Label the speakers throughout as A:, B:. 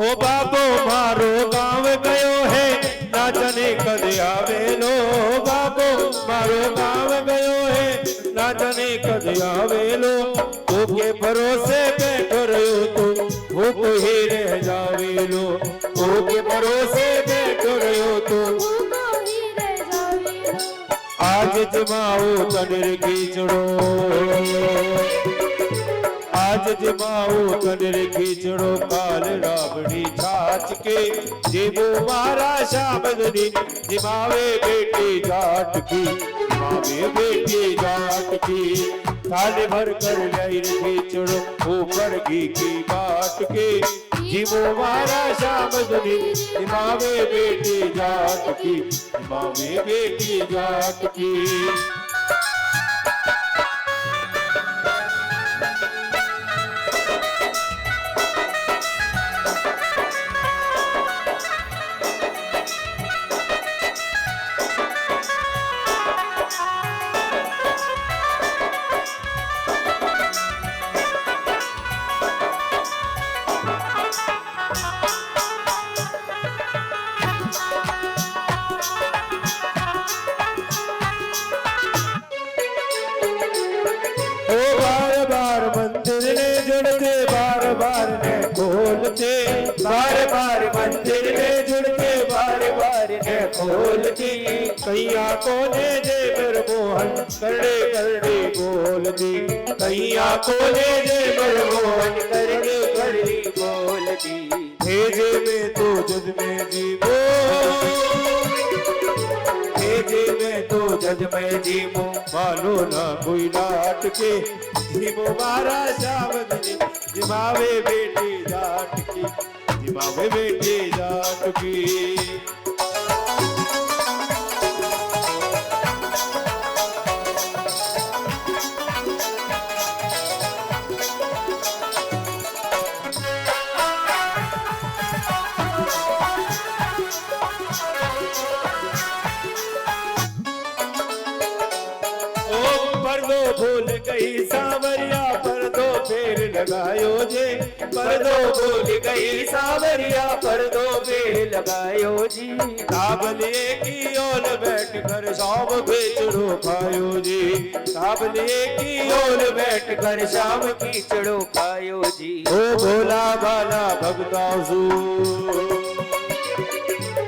A: ओ बाबो मारो गांव गयो है ना जाने कद आवेलो। बाबो मारो गांव गयो है ना जाने कद आवेलो। तो के भरोसे बैठो रहो तो भूख ही रह जावेलो। तो के भरोसे बैठो रहो तो आज जमाओ कदर खींचड़ो। आज जमाओ कदर खींचड़ो काल रावड़ी छाछ के। जीवो मारा शाम दिन जिमावे बेटी जाट की। जिमावे बेटी जाट की थाल भर कर लाई खींचड़ो ऊपर घी की बाट के। जीवो मारा शाम दिन जिमावे बेटी जाट की। जिमावे बेटी जाट की। बार बार मंदिर में जुड़के बार बार ने खोलती। कैया कोने दे बर मोहन करड़े करड़े बोलती। कैया कोने दे बर मोहन करड़े करड़े बोलती। भेजे में तो जज में जीवो। भेजे में तो जज में जीवो मानो ना कोई लाट के। जीवो मारा शामदनी जिमावे बेटी जाट की। जिमावे बेटी जाट की। भूल गई सावरिया पर्दो फेर लगायो जे। पर्दो भूल गई सावरिया पर्दो फेर लगायो जी। काबले की ओर बैठ कर शाम खिचड़ो खायो जी। काबले की ओर बैठ कर शाम खिचड़ो खायो जी। ओ भोला भाला भगतासु।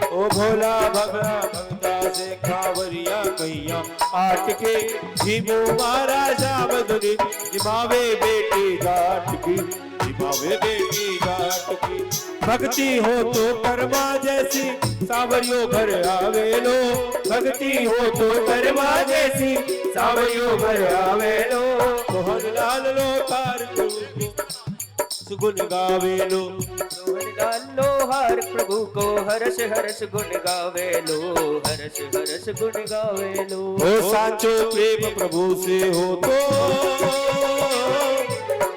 A: ओ भोला भगला भगता से कावरिया कैया आट के। जीवो मारा शामदनी जिमावे बेटी जाट की। जिमावे बेटी जाट की। भक्ति हो तो कर्मा जैसी सावरियो घर आवेलो। भक्ति हो तो कर्मा जैसी सावरियो घर आवेलो। सोहन लाल लो तार गुण गावेलो। सोहन लाल लो हर प्रभु को हर्ष हर्ष गुण गावेलो। हर्ष हर्ष गुण गावेलो। ओ साचो प्रेम प्रभु से हो तो।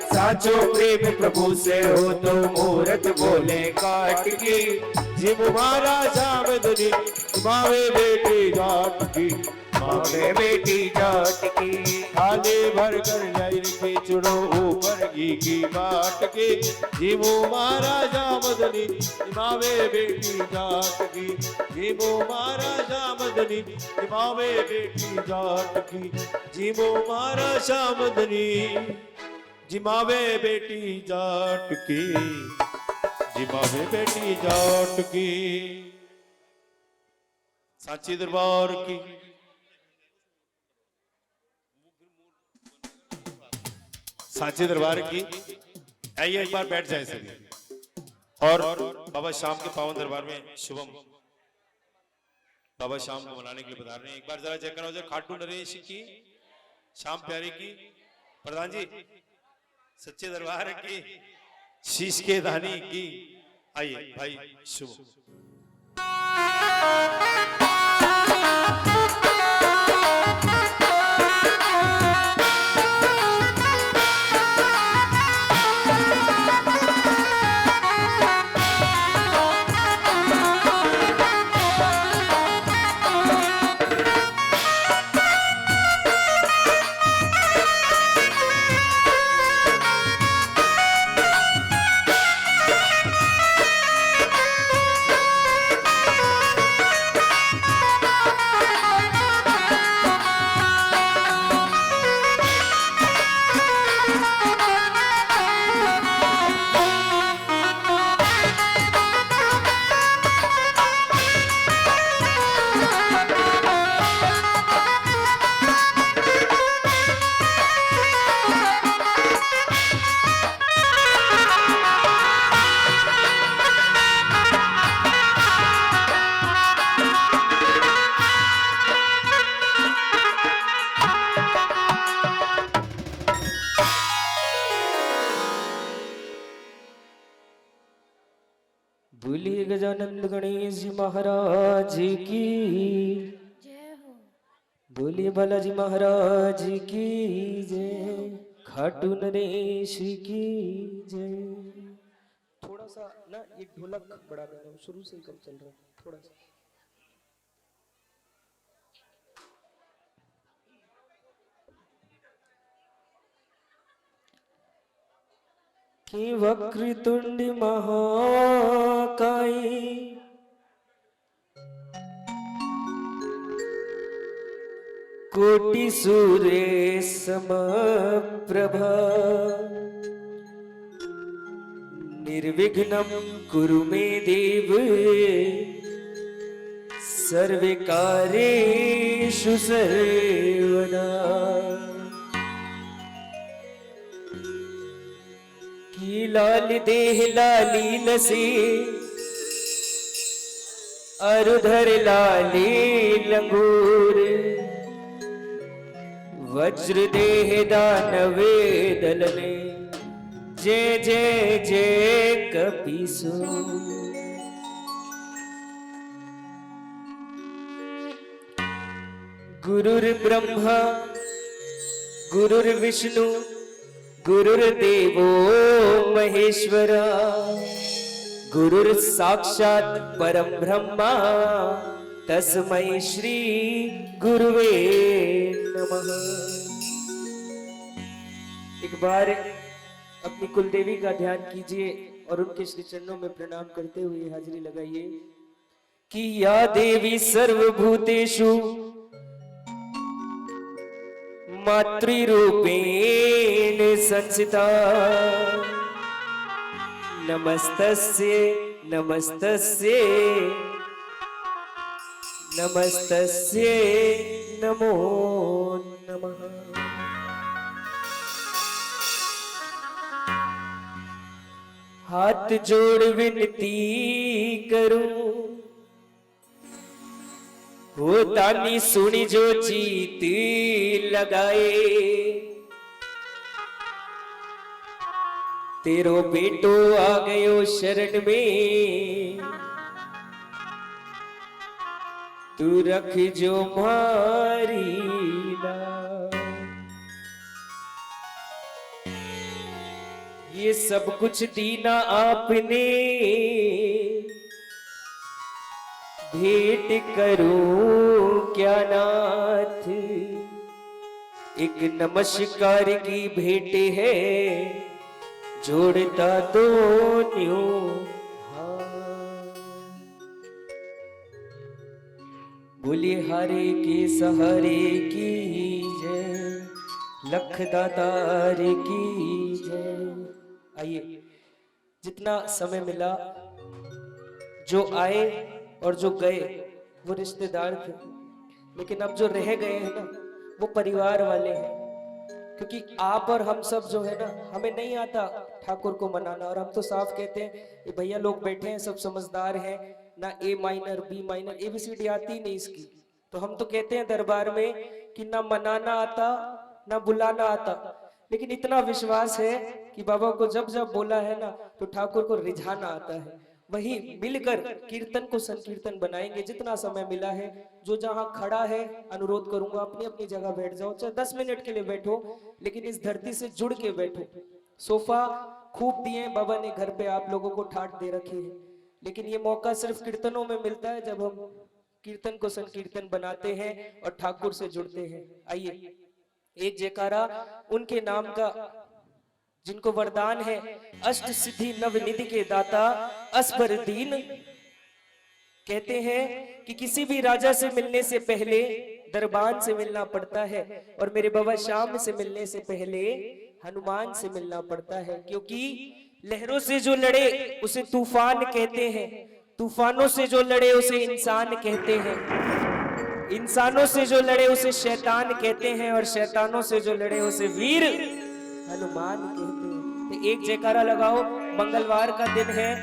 A: साचो प्रेम प्रभु से हो तो मूरत बोले काट की। जिम मारा शामदनी जिमावे बेटी जाट की। मावे बेटी जाट की। थाले भर कर लाई खिचड़ो ऊपर घी की बाट के। जीवो मारा शामदनी जिमावे बेटी जाट की। जीवो मारा शामदनी जिमावे बेटी जाट की। जीवो मारा शामदनी जिमावे बेटी जाट की। जिमावे बेटी जाट की। साची दरबार की। साचे दरबार की। आइए एक बार बैठ जाए सभी। और बाबा श्याम के पावन दरबार में शुभम बाबा श्याम को मनाने के लिए बता रहे हैं। एक बार जरा चेक करो खाटू नरेश की श्याम प्यारी की प्रधान जी सच्चे दरबार की शीश के दानी की। आइए भाई शुभम।
B: बोलिए गजानंद गणेश जी महाराज की,
C: जय हो।
B: बोलिए बालाजी महाराज की जय, खाटू नरेश की जय। थोड़ा सा ना ये ढोलक बढ़ा देना, शुरू से ही कम चल रहा है थोड़ा सा। कि वक्रतुंड महाकाय, कोटि सूर्य समप्रभा, निर्विघ्नं कुरु मे देव, सर्वकार्येषु सर्वदा। की लाल देह लाली लसी, अरुधर लाली लंगूर, वज्र देह दानवे दलने, जय जय जय कपीसो। गुरुर्ब्रह्मा गुरुर्विष्णु गुरुर्देवो महेश्वरा, गुरुर्साक्षात् परम ब्रह्मा, तस्मै श्री गुरुवे नमः। एक बार अपनी कुलदेवी का ध्यान कीजिए और उनके श्री चरणों में प्रणाम करते हुए हाजिरी लगाइए कि या देवी सर्वभूतेषु मातृरूपेण संस्थिता, नमस्तस्यै नमस्तस्यै नमस्तस्यै नमो नमः। हाथ जोड़ विनती करूं, हो तानी सुनी जो जीत लगाए, तेरो बेटो आ गयो शरण में, तू रख जो मारी लाज। ये सब कुछ दीना आपने, भेंट करूं क्या नाथ, एक नमस्कार की भेंट है, जोड़ता दोनों हाथ। बोलिए हारे के सहारे की जय, लख दातार की जय। आइए, जितना समय मिला, जो आए और जो गए वो रिश्तेदार थे, लेकिन अब जो रह गए हैं ना वो परिवार वाले हैं। क्योंकि आप और हम सब जो है ना, हमें नहीं आता ठाकुर को मनाना, और हम तो साफ कहते हैं ये भैया लोग बैठे हैं सब समझदार हैं, ना A minor B minor ABCD आती ही नहीं इसकी, तो हम तो कहते हैं दरबार में कि ना मनाना आता ना बुलाना आता, लेकिन इतना विश्वास है कि बाबा को जब जब बोला है ना तो ठाकुर को रिझाना आता है। वही मिलकर कीर्तन को संकीर्तन बनाएंगे। जितना समय मिला है, जो जहां खड़ा है अनुरोध करूंगा अपनी अपनी जगह बैठ जाओ, चाहे 10 मिनट के लिए बैठो, लेकिन इस धरती से जुड़ के बैठो। सोफा खूब दिए बाबा ने घर पे, आप लोगों को ठाट दे रखे हैं, लेकिन ये मौका सिर्फ कीर्तनों में मिलता है जब हम कीर्तन को संकीर्तन बनाते हैं और ठाकुर से जुड़ते हैं। आइए एक जयकारा उनके नाम का जिनको वरदान है अष्ट सिद्धि नव निधि के दाता असबर दीन। कहते हैं कि किसी भी राजा से मिलने से पहले दरबान से मिलना पड़ता है, और मेरे बाबा श्याम से मिलने से पहले हनुमान से मिलना पड़ता है, क्योंकि लहरों से जो लड़े उसे तूफान कहते हैं, तूफानों से जो लड़े उसे इंसान कहते हैं, इंसानों से जो लड़े उसे शैतान कहते हैं, और शैतानों से जो लड़े उसे वीर हनुमान कहते हैं। तो एक जयकारा लगाओ, मंगलवार का दिन है,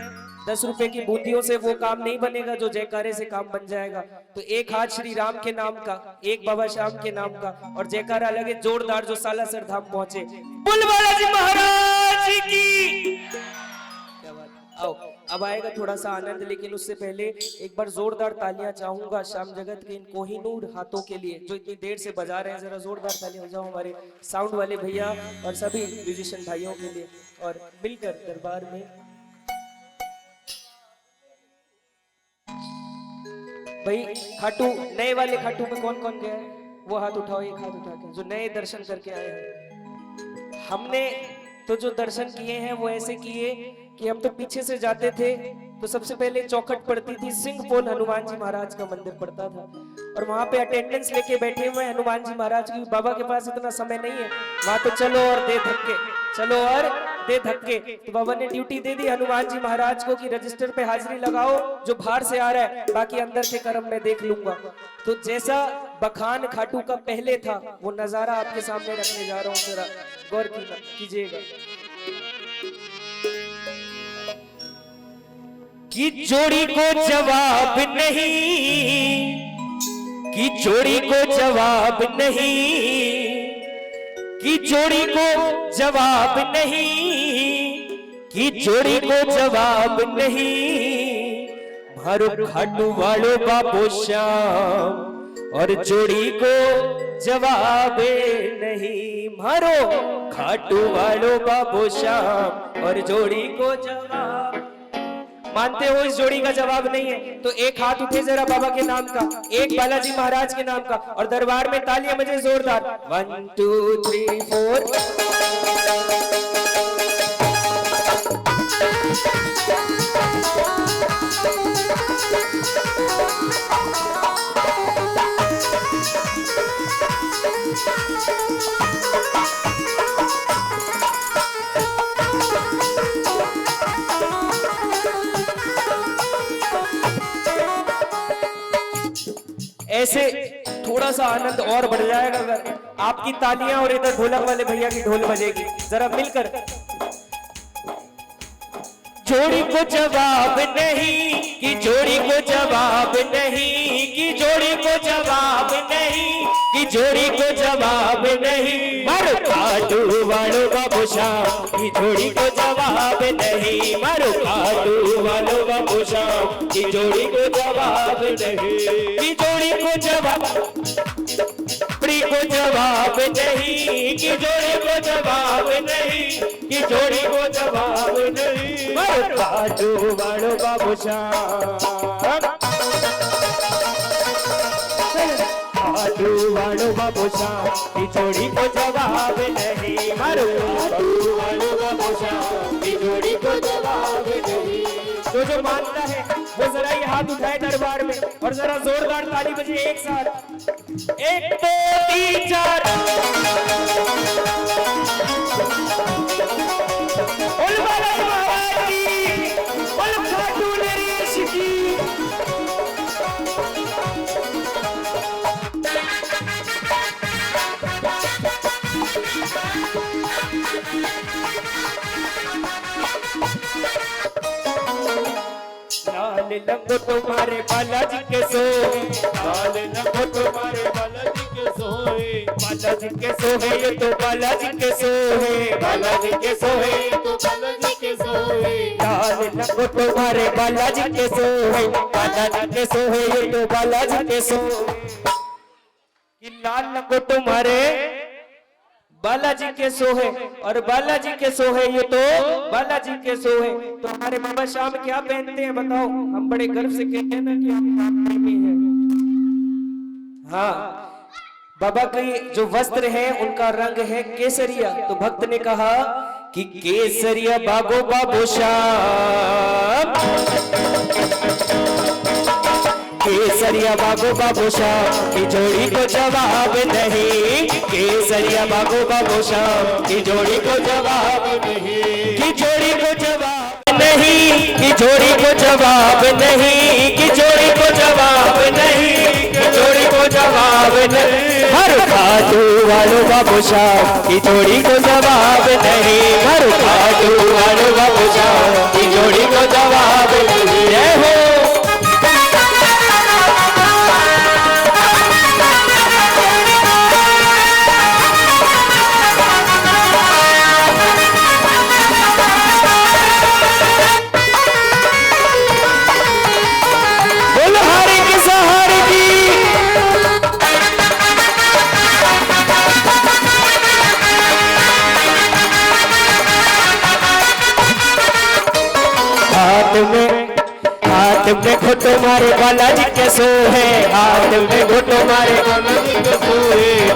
B: 10 रुपए की बूंदियों से वो काम नहीं बनेगा जो जयकारे से काम बन जाएगा। तो एक हाथ श्री राम के नाम का, एक बाबा श्याम के नाम का, और जयकारा लगे जोरदार जो सालासर धाम पहुंचे। बोल बालाजी महाराज की। क्या बात, आओ अब आएगा थोड़ा सा आनंद, लेकिन उससे पहले एक बार जोरदार तालियां चाहूंगा श्याम जगत के इन कोहिनूर हाथों के लिए जो इतनी देर से बजा रहे हैं। जरा जोरदार तालियां हो जाओ हमारे साउंड वाले भैया और सभी म्यूजिशियन भाइयों के लिए, और मिलकर दरबार में। भाई खाटू, नए वाले खाटू में कौन कौन गया है वो हाथ उठाओ, एक हाथ उठा के, जो नए दर्शन करके आए हैं। हमने तो जो दर्शन किए हैं वो ऐसे किए कि हम तो पीछे से जाते थे तो सबसे पहले चौखट पड़ती थी, सिंह पोल हनुमान जी महाराज का मंदिर पड़ता था, और वहां पे अटेंडेंस लेके बैठे हुए हनुमान जी महाराज की। बाबा के पास इतना समय नहीं है, वहां तो चलो और दे धक्के, चलो और दे धक्के। तो बाबा ने ड्यूटी दे दी हनुमान जी महाराज को कि रजिस्टर पे हाजिरी लगाओ, जो बाहर से आ रहा है, बाकी अंदर के कर्म मैं देख लूंगा। तो जैसा बखान खाटू का पहले था वो नजारा आपके सामने रखने जा रहा हूँ, जरा गौर कीजिएगा। कि जोड़ी को जवाब नहीं, कि जोड़ी को जवाब नहीं, कि जोड़ी को जवाब नहीं, कि जोड़ी को जवाब नहीं, मारो खाटू वालो बाबू श्याम, और जोड़ी को जवाब नहीं, मारो खाटू वालो बाबू श्याम, और जोड़ी को जवाब। मानते हो इस जोड़ी का जवाब नहीं है तो एक हाथ उठे जरा बाबा के नाम का, एक बालाजी महाराज के नाम का, और दरबार में तालियां बजे जोरदार। 1 2 3 4। ऐसे थोड़ा सा आनंद और बढ़ जाएगा अगर आपकी तालियां और इधर ढोलक वाले भैया की ढोल बजेगी। जरा मिलकर। जोड़ी को जवाब नहीं, कि जोड़ी को जवाब नहीं, कि जोड़ी को जवाब नहीं, कि जोड़ी को जवाब नहीं, मारो खाटू वालो बाबू श्याम, की जोड़ी को जवाब नहीं, मारो खाटू वालो बाबू श्याम, की जोड़ी को जवाब नहीं, की जोड़ी को जवाब, जोड़ी को जवाब नहीं, कि जोड़ी को जवाब नहीं, कि जोड़ी को जवाब नहीं, मारो खाटू वालो बाबू श्याम, खाटू वालो बाबू श्याम, की जोड़ी को जवाब नहीं, मारो खाटू वालो बाबू श्याम, की जोड़ी को जवाब नहीं। जो मानता है वो जरा ये हाथ उठाए दरबार में और जरा जोरदार ताली बजे एक साथ। 1 2 3 4। बोल बालाजी महाराज की, बोल खाटू नरेश की। लाल लंगो तुम्हारे बालाजी के सोए,
A: लाल लंगो तुम्हारे बालाजी के सोए,
B: बालाजी के सोहे ये तो बालाजी के सोहे,
A: बालाजी के सोए तो बालाजी के सोए,
B: लाल लंगो तुम्हारे बालाजी के सोहे, बालाजी के सोहे ये तो बालाजी के सोहे। कि लाल लंगो तुम्हारे बालाजी के सोहे, और बालाजी के सोहे ये तो बालाजी के सोहे। तो हमारे बाबा श्याम क्या पहनते हैं बताओ? हम बड़े गर्व से कहते हैं ना कि हम राम प्रेमी हैं। हाँ, बाबा के जो वस्त्र है उनका रंग है केसरिया। तो भक्त ने कहा कि केसरिया बागो बाबू श्याम, केसरिया बागो बाबू श्याम, की जोड़ी को जवाब नहीं, केसरिया बागो बाबू श्याम, की जोड़ी को जवाब नहीं, की जोड़ी को जवाब नहीं, की जोड़ी को जवाब नहीं, की जोड़ी को जवाब नहीं, की जोड़ी को जवाब नहीं, हर खाटू वालो बाबू श्याम, की जोड़ी को जवाब नहीं, हर खाटू वालो बाबू श्याम, की जोड़ी को जवाब नहीं। जय हो। हाथ में घुटो मारे बालाजी के सोहे, हाथ में घुटो मारे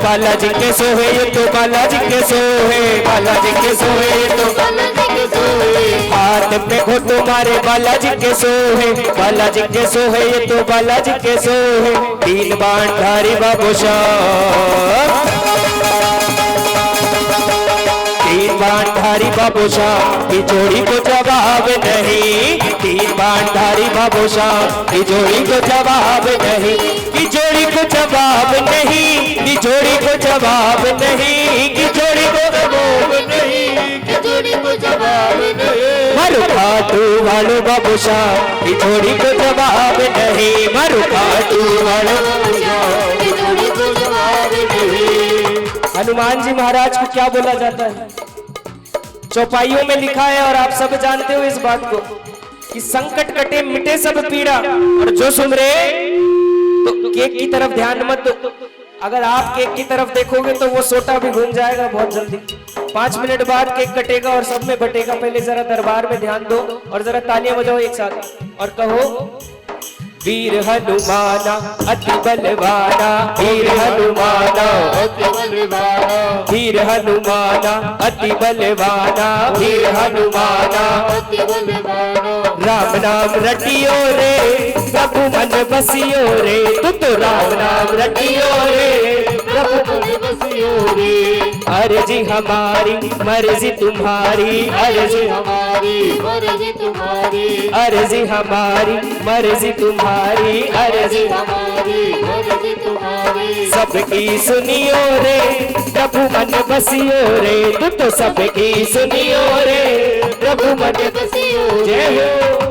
B: बालाजी के सोहे, ये तो बालाजी के सोहे, बालाजी के सोहे, ये तो हाथ में घुटो मारे बालाजी के सोहे, बालाजी के सोहे, ये तो बालाजी के सोहे। तीन बांधारी बाबू शाह, तीन बांधारी बाबू शाह की जोड़ी को जवाब नहीं, तीन बांधारी बाबू शाह की जोड़ी को जवाब नहीं, की जोड़ी को जवाब नहीं, की जोड़ी को जवाब नहीं, की जोड़ी को जवाब नहीं, की जोड़ी को जवाब नहीं। मरु खाटू वालो बाबू शाह की जोड़ी को जवाब नहीं, मरु खाटू वालो बाबू शाह की जोड़ी को जवाब नहीं। हनुमान जी महाराज को क्या बोला जाता है? चौपाइयों में लिखा है और आप सब जानते हो इस बात को कि संकट कटे मिटे सब पीड़ा, और जो सुमरे तो केक की तरफ ध्यान मत दो। अगर आप केक की तरफ देखोगे तो वो सोटा भी घूम जाएगा बहुत जल्दी। 5 मिनट बाद केक कटेगा और सब में बटेगा। पहले जरा दरबार में ध्यान दो और जरा तालियां बजाओ एक साथ और कहो वीर हनुमाना अति बलवाना, वीर हनुमाना अति बलवाना, वीर हनुमाना अति बलवाना, वीर हनुमाना अति बलवाना। राम नाम रटियो रे प्रभु मन बसियो रे, तू तो राम नाम रटियो रे प्रभु मन बसियो रे। अर्जी हमारी मर्जी तुम्हारी, अर्जी हमारी मर्जी तुम्हारी, अर्जी हमारी मर्जी तुम्हारी, अर्जी हमारी मर्जी तुम्हारी। सबकी सुनियो रे प्रभु मन बसियो रे, तू तो सबकी सुनियो रे प्रभु मन बसियो। जय हो।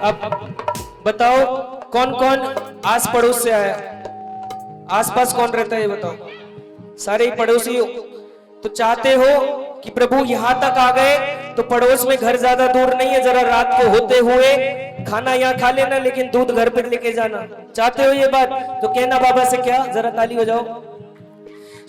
B: अब बताओ कौन कौन आस पड़ोस से आया? आसपास कौन रहता है ये बताओ? सारे ही पड़ोसी हो। तो चाहते हो कि प्रभु यहाँ तक आ गए तो पड़ोस में घर ज्यादा दूर नहीं है, जरा रात को होते हुए खाना यहाँ खा लेना, लेकिन दूध घर पर लेके जाना। चाहते हो ये बात? तो कहना बाबा से क्या, जरा ताली बजाओ।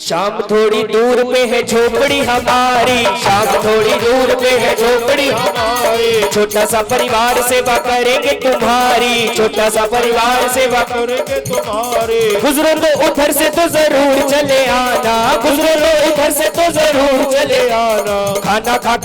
B: शाम थोड़ी दूर पे है झोपड़ी हमारी, शाम थोड़ी दूर पे है झोपड़ी हमारी, छोटा सा परिवार सेवा करेंगे तुम्हारी, छोटा सा परिवार सेवा करेंगे तुम्हारी। गुजरो तो उधर से तो जरूर चले आना, गुजरो तो उधर से तो जरूर चले आना। खाना खा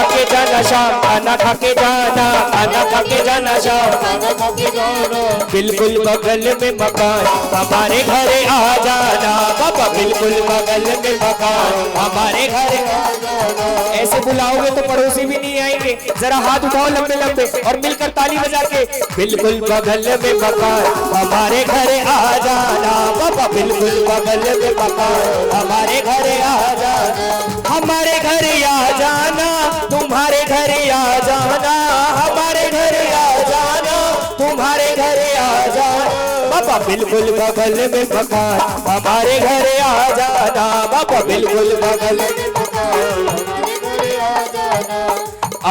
B: के जाना शाम, खाना खा के जाना, खाना खा के जाना शाम, खाना खा के जाना। बिल्कुल बगल में मकान हमारे घरे आ जाना बाबा, बिल्कुल बगल में मकान हमारे घरे आ जाना। ऐसे बुलाओगे तो पड़ोसी भी नहीं आएंगे। जरा हाथ उठाओ लंबे लंबे और मिलकर ताली बजा के, बिल्कुल बगल में मकान हमारे घरे आ जाना बाबा, बिल्कुल बगल में मकान हमारे घरे आ जाना। हमारे घरे आ जाना, तुम्हारे घरे आ जाना, हमारे घरे आ जाना, तुम्हारे घरे आ जाना बाबा, बिल्कुल बगल में मकान हमारे घरे आ जाना बाबा, बिल्कुल बगल में मकान हमारे घरे आ जाना।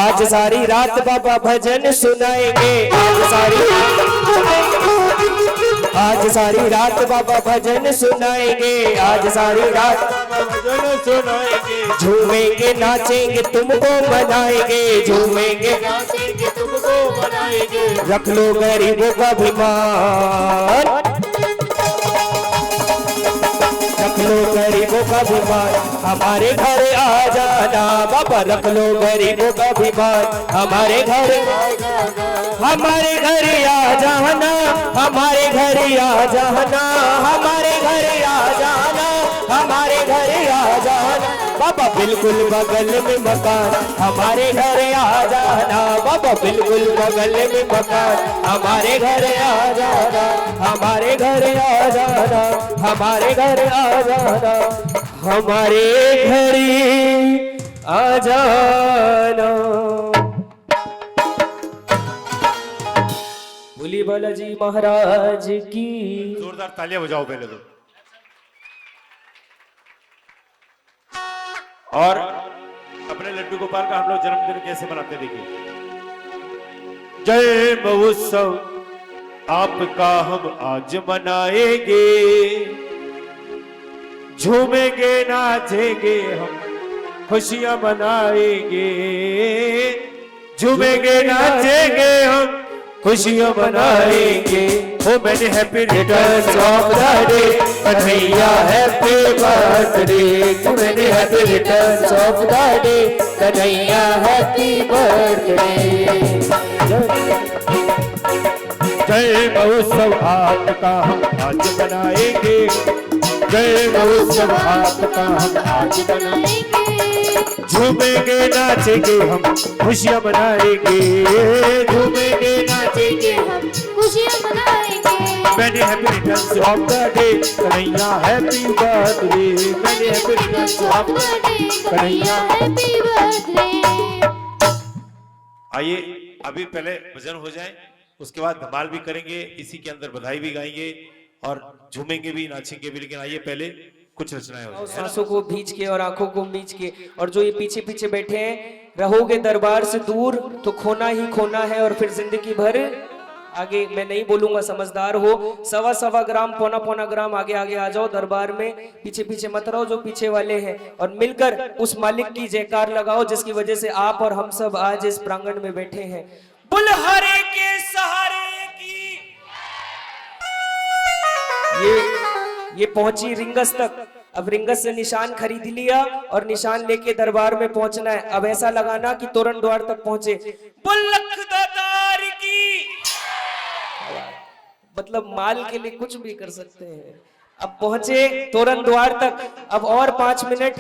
B: आज सारी रात बाबा भजन सुनाएंगे, आज सारी रात बाबा भजन सुनाएंगे, आज सारी रात भजन सुनाएंगे। झूमेंगे नाचेंगे तुमको मनाएंगे, झूमेंगे नाचेंगे तुमको मनाएंगे। रख लो गरीबों का अभिमान, रख लो गरीबों का अभिमान हमारे घर आ जाना बाबा, रख लो गरीबों का अभिमान हमारे घर आ जाना, हमारे घर आ जाना, हमारे घर आ जाना, हमारे घर आ जाना, हमारे घर आ जाना बाबा, बिल्कुल बगल में मकान हमारे घर आ जाना बाबा, बिल्कुल बगल में मकान हमारे घर आ जाना। हमारे घर आ जाना, हमारे घर आ जाना, हमारे घर आ जाना। बोली बालाजी महाराज की।
A: जोरदार तालियां बजाओ पहले तो। और अपने लड्डू गोपाल का हम लोग जन्मदिन कैसे मनाते देखिए। जय महोत्सव आपका हम आज मनाएंगे, झूमेंगे नाचेंगे हम खुशियां मनाएंगे, झूमेंगे नाचेंगे हम खुशियां मनाएंगे। हो मैंने happy returns of the day, Kanhaiya happy birthday, तो मैंने happy returns of the day, Kanhaiya happy birthday. जय महोत्सव आपका हम आज मनाएंगे, जय महोत्सव आपका हम आज मनाएंगे, झूमेंगे नाचेंगे हम खुशियां मनाएंगे, झूमेंगे नाचेंगे हम
C: खुशियाँ मनाएंगे।
A: मैंने happy returns of the day, Kanhaiya happy birthday, मैंने happy returns of the day,
C: Kanhaiya happy birthday.
A: आइए अभी पहले भजन हो जाए, उसके बाद धमाल भी करेंगे, इसी के अंदर बधाई भी गाएंगे और झूमेंगे भी नाचेंगे भी। लेकिन आइए पहले कुछ रचनाएं हो जाए।
B: सांसों को भींच के और आंखों को मीच के, और जो ये पीछे पीछे बैठे हैं, रहोगे दरबार से दूर तो खोना ही खोना है और फिर जिंदगी भर। आगे मैं नहीं बोलूंगा, समझदार हो। सवा सवा ग्राम पौना पौना ग्राम आगे आगे आ जाओ दरबार में, पीछे पीछे मत रहो जो पीछे वाले हैं, और मिलकर उस मालिक की जयकार लगाओ जिसकी वजह से आप और हम सब आज इस प्रांगण में बैठे हैं। बुलहरे के सहारे की ये पहुंची रिंगस तक। अब रिंगस से निशान खरीद लिया और निशान लेके दरबार में पहुंचना है। अब ऐसा लगाना कि तोरण द्वार तक पहुंचे। बुल्लख दातार की, मतलब माल के लिए कुछ भी कर सकते हैं। अब पहुंचे तोरण द्वार तक। अब और 5 मिनट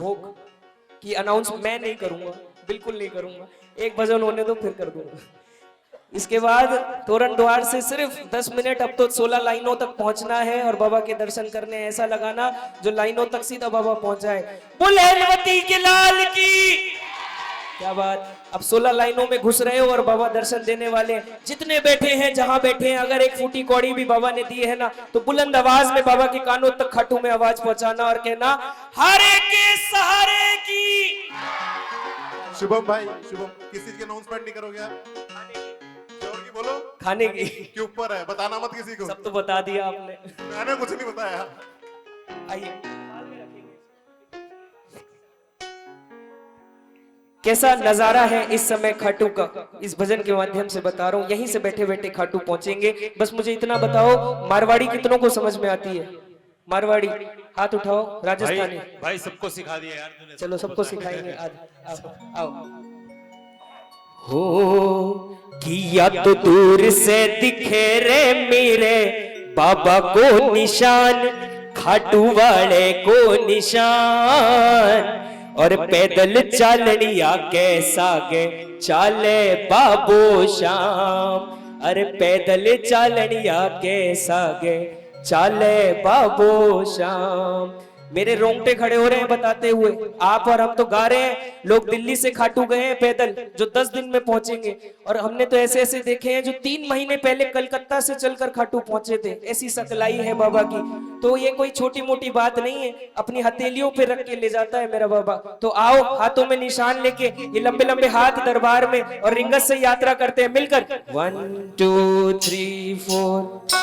B: भोग की अनाउंस मैं नहीं करूंगा, बिल्कुल नहीं करूंगा। एक भजन होने दो फिर कर दूंगा। इसके बाद तोरण द्वार से सिर्फ 10 मिनट, अब तो 16 लाइनों तक पहुंचना है और बाबा के दर्शन करने। ऐसा लगाना जो लाइनों तक सीधा बाबा पहुंचाए। बुलहनवती के लाल की, क्या बात। अब 16 लाइनों में घुस रहे हो और बाबा दर्शन देने वाले। जितने बैठे हैं, जहां बैठे हैं, अगर एक फूटी कौड़ी भी बाबा ने दी है ना, तो बुलंद आवाज में बाबा के कानों तक खाटू में आवाज पहुंचाना और कहना, हारे के सहारे की।
D: शुभम भाई, शुभम किस चीज की अनाउंसमेंट नहीं करोगे आप? जोर की बोलो।
B: खाने की
D: के ऊपर है, बताना मत किसी को।
B: सब तो बता दिया आपने।
D: मैंने कुछ नहीं बताया।
B: आइए, कैसा नजारा है इस समय खाटू का, इस भजन के माध्यम से बता रहा हूँ। यहीं से बैठे बैठे खाटू पहुंचेंगे। बस मुझे इतना बताओ, मारवाड़ी कितनों को समझ में आती है? मारवाड़ी हाथ उठाओ। राजस्थानी
A: भाई सबको सिखा दिया यार तूने।
B: चलो सबको सिखाएंगे आज। आओ। हो किया तो दूर से दिखे रे मेरे बाबा को निशान, खाटू वाले को निशान, और पैदल चालनिया कैसा गे चाले बाबू श्याम। अरे पैदल चालनिया कैसा गे चाले बाबू श्याम। मेरे रोंगटे खड़े हो रहे हैं बताते हुए। आप और हम तो गा रहे हैं, लोग दिल्ली से खाटू गए हैं पैदल, जो 10 दिन में पहुंचेंगे। और हमने तो ऐसे ऐसे देखे हैं जो 3 महीने पहले कलकत्ता से चलकर खाटू पहुंचे थे। ऐसी सकलाई है बाबा की। तो ये कोई छोटी मोटी बात नहीं है, अपनी हथेलियों पे रख के ले जाता है मेरा बाबा। तो आओ, हाथों में निशान लेके, ये लंबे लंबे हाथ दरबार में, और रिंगस से यात्रा करते हैं मिलकर। 1 2 3 4।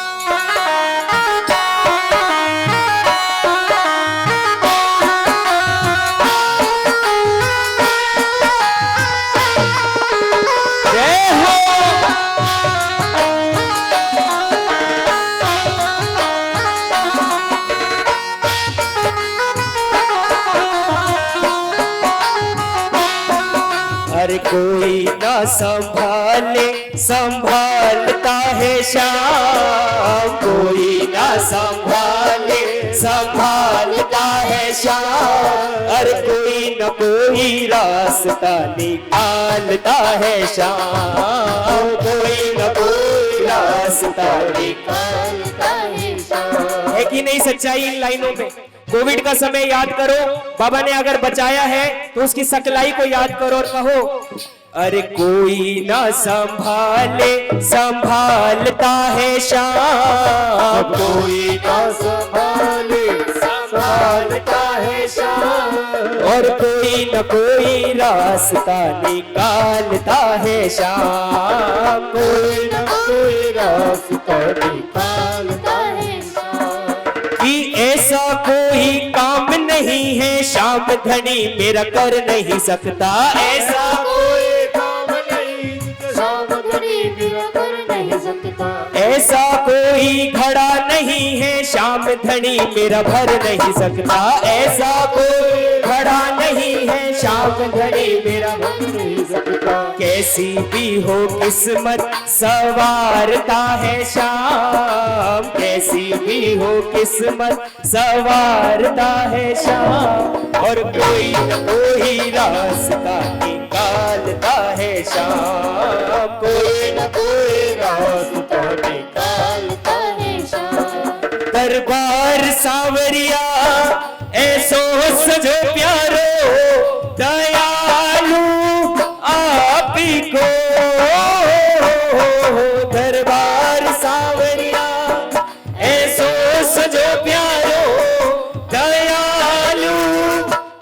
B: हर कोई ना संभाले, संभालता है श्याम। कोई ना संभाले, संभालता है श्याम। हर कोई न कोई रास्ता निकालता है श्याम। कोई न कोई रास्ता निकालता कि नहीं सच्चाई इन लाइनों में? कोविड का समय याद करो, बाबा ने अगर बचाया है तो उसकी सकलाई को याद करो और कहो, अरे कोई ना संभाले संभालता है शाम,
A: कोई ना संभाले संभालता है शाम,
B: और कोई न कोई रास्ता निकालता है शाम,
A: कोई ना कोई रास्ता निकालता है
B: कि ऐसा कोई काम नहीं है शाम धनी मेरा कर नहीं सकता, ऐसा
A: कोई काम नहीं शाम घड़ी मेरा कर नहीं सकता,
B: ऐसा कोई घड़ा नहीं है शाम धनी मेरा भर नहीं सकता, ऐसा कोई घड़ा नहीं है शाम धनी मेरा भर नहीं सकता, कैसी भी हो किस्मत सवारता है शाम, कैसी भी हो किस्मत सवारता है शाम, और कोई न कोई रास्ता निकालता है शाम, कोई न कोई रास्ता
A: निकालता है शाम,
B: दरबार सावरिया ऐसो सजो प्यारो दयालु आप ही को, दरबार सावरिया ऐसो सजो प्यारो दयालु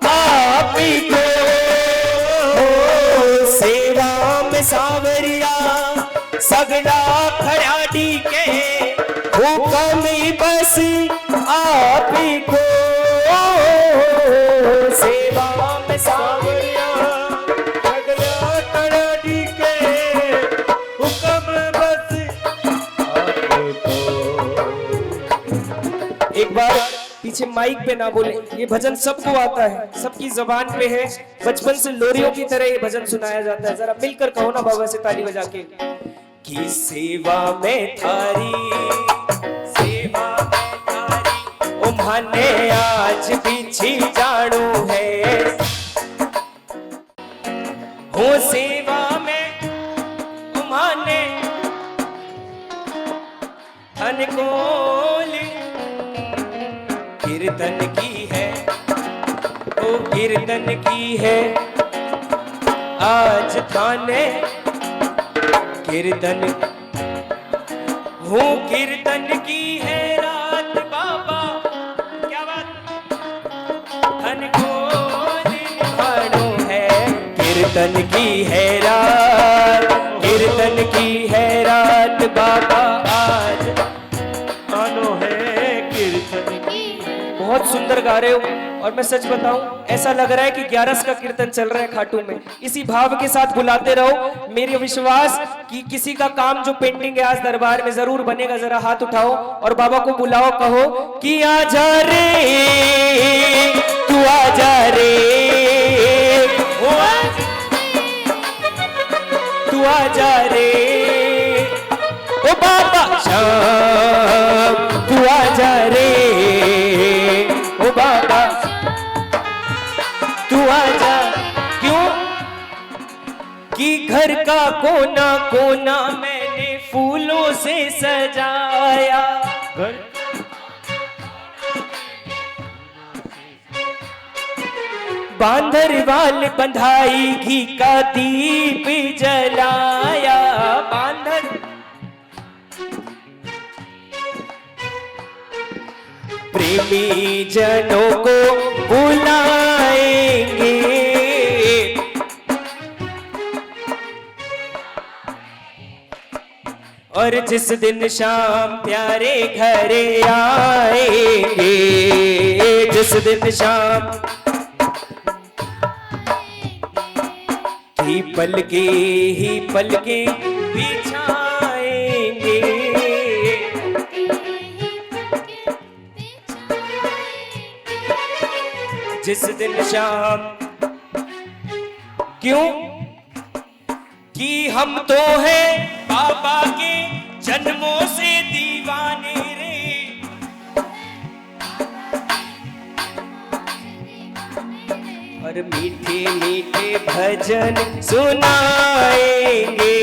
B: आप ही को, सेवा में सावरिया सगड़ा खड़ाड़ी के हुक्म ही बस आप ही को, सेवा में सावरिया
A: अगला कड़ाड़ी के हुक्म बस आपको।
B: एक बार पीछे माइक पे ना बोले, ये भजन सबको आता है, सबकी जबान पे है, बचपन से लोरियों की तरह ये भजन सुनाया जाता है, जरा मिलकर कहो ना बाबा से ताली बजा के, कि सेवा में थारी सेवा में थारी ओ माने आज पीछे जानो है, हो सेवा में ओ माने धन कोली कीर्तन की है, ओ कीर्तन की है आज थाने कीर्तन, हूँ कीर्तन की है रात बाबा, क्या बात, धन को निभानो है, कीर्तन की है रात, कीर्तन की है रात बाबा आज
A: मानो है कीर्तन की।
B: बहुत सुंदर गा रहे हो, और मैं सच बताऊं ऐसा लग रहा है कि 11 का कीर्तन चल रहा है खाटू में, इसी भाव के साथ बुलाते रहो, मेरी विश्वास कि किसी का काम जो पेंडिंग है आज दरबार में जरूर बनेगा, जरा हाथ उठाओ और बाबा को बुलाओ, कहो कि आजा रे तू आजा रे, ओ तू आजा रे, ओ बाबा शाम तू आजा रे, ओ बाबा तू आजा, क्यों कि घर का कोना कोना मैंने फूलों से सजाया,
A: घर
B: बांधर वाल बंधाई घी का दीप जलाया, बांधर प्रेमी जनों को बुलाएंगे, और जिस दिन शाम प्यारे घरे आएंगे, जिस दिन शाम ही पलके बिछाएंगे, जिस दिन शाम, क्यों कि हम तो हैं बाबा के जन्मों से दीवाने रे, और मीठे मीठे भजन सुनाएंगे,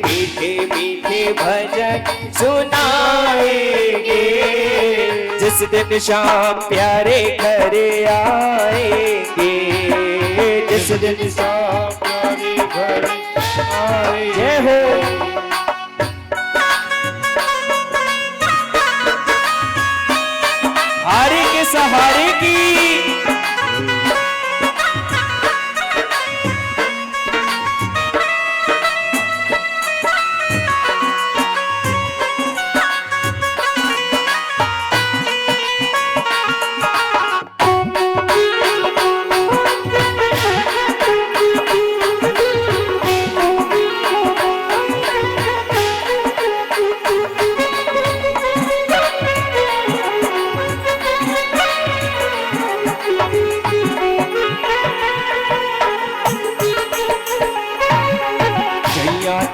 B: मीठे मीठे भजन सुनाएंगे। जिस दिन शाम प्यारे घर आएंगे, जिस दिन शाम प्यारे घर आएंगे। जय हो। हारे के सहारे की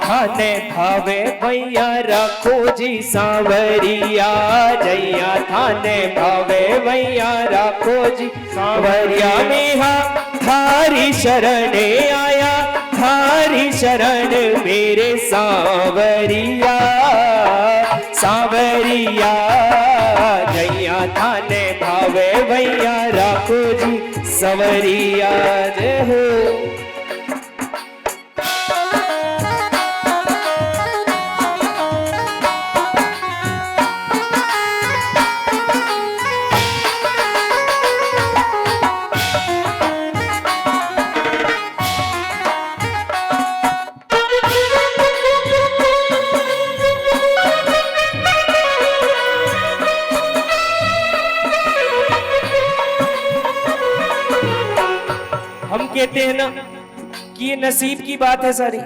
B: थाने भावे भैया रखो जी सांवरिया, जैया थाने भावे भैया रखो जी सांवरिया। मेहा थारी शरण आया, थारी शरण मेरे सांवरिया, सांवरिया। जैया थाने भावे भैया रखो जी सांवरिया। जय हो। हम कहते हैं ना कि ये नसीब की बात है सारी,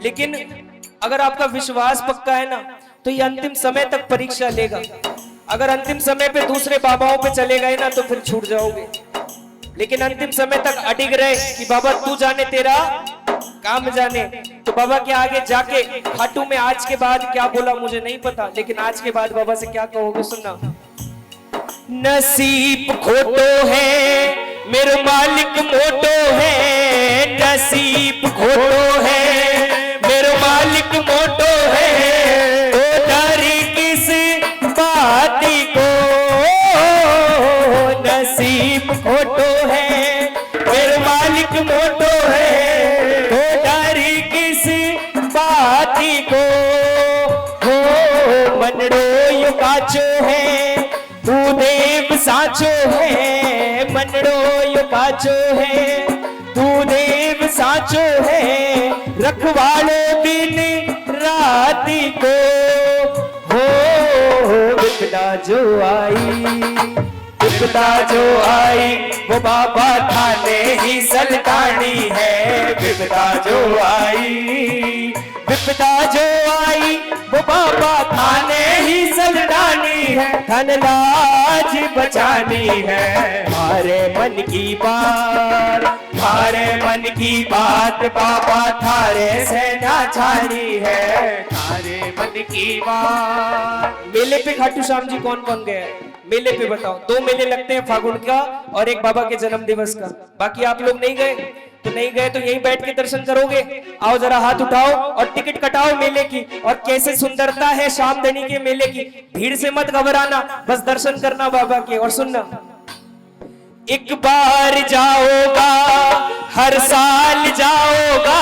B: लेकिन अगर आपका विश्वास पक्का है ना तो ये अंतिम समय तक परीक्षा लेगा। अगर अंतिम समय पे दूसरे बाबाओं पे चले गए ना तो फिर छूट जाओगे, लेकिन अंतिम समय तक अडिग रहे कि बाबा तू जाने तेरा काम जाने। तो बाबा के आगे जाके खाटू में आज के बाद क्या बोला मुझे नहीं पता, लेकिन आज के बाद बाबा से क्या कहोगे सुनना। नसीब खोटो है मेरे मालिक मोटो है, नसीब खोटो है मेरे मालिक मोटो है। तो डरी किस बात को, नसीब खोटो है मेरे मालिक मोटो है। तो डरी किस बात को, हो मनड़ो यो काचो है तू देव साचो है, मनड़ो यो काचो है तू देव साचो है। रखवालो दिन राती को, हो विपदा जो आई, विपदा जो आई वो बाबा थाने ही सलटानी है। विपदा जो आई, विपदा जो आई वो बाबा थाने ही सलटानी है। धन लाज बचानी है, मारे मन की बात, मारे मन की बात बाबा थारे से नाचानी है, थारे मन की बात। मेले पे खाटू श्याम जी कौन कौन गए? मेले पे बताओ। 2 मेले लगते हैं, फागुन का और एक बाबा के जन्म दिवस का। बाकी आप लोग नहीं गए तो नहीं गए तो यहीं बैठ के दर्शन करोगे। आओ जरा हाथ उठाओ और टिकट कटाओ मेले की। और कैसे सुंदरता है शामदनी के मेले की। भीड़ से मत घबराना, बस दर्शन करना बाबा के। और सुनना, एक बार जाओगा हर साल जाओगा,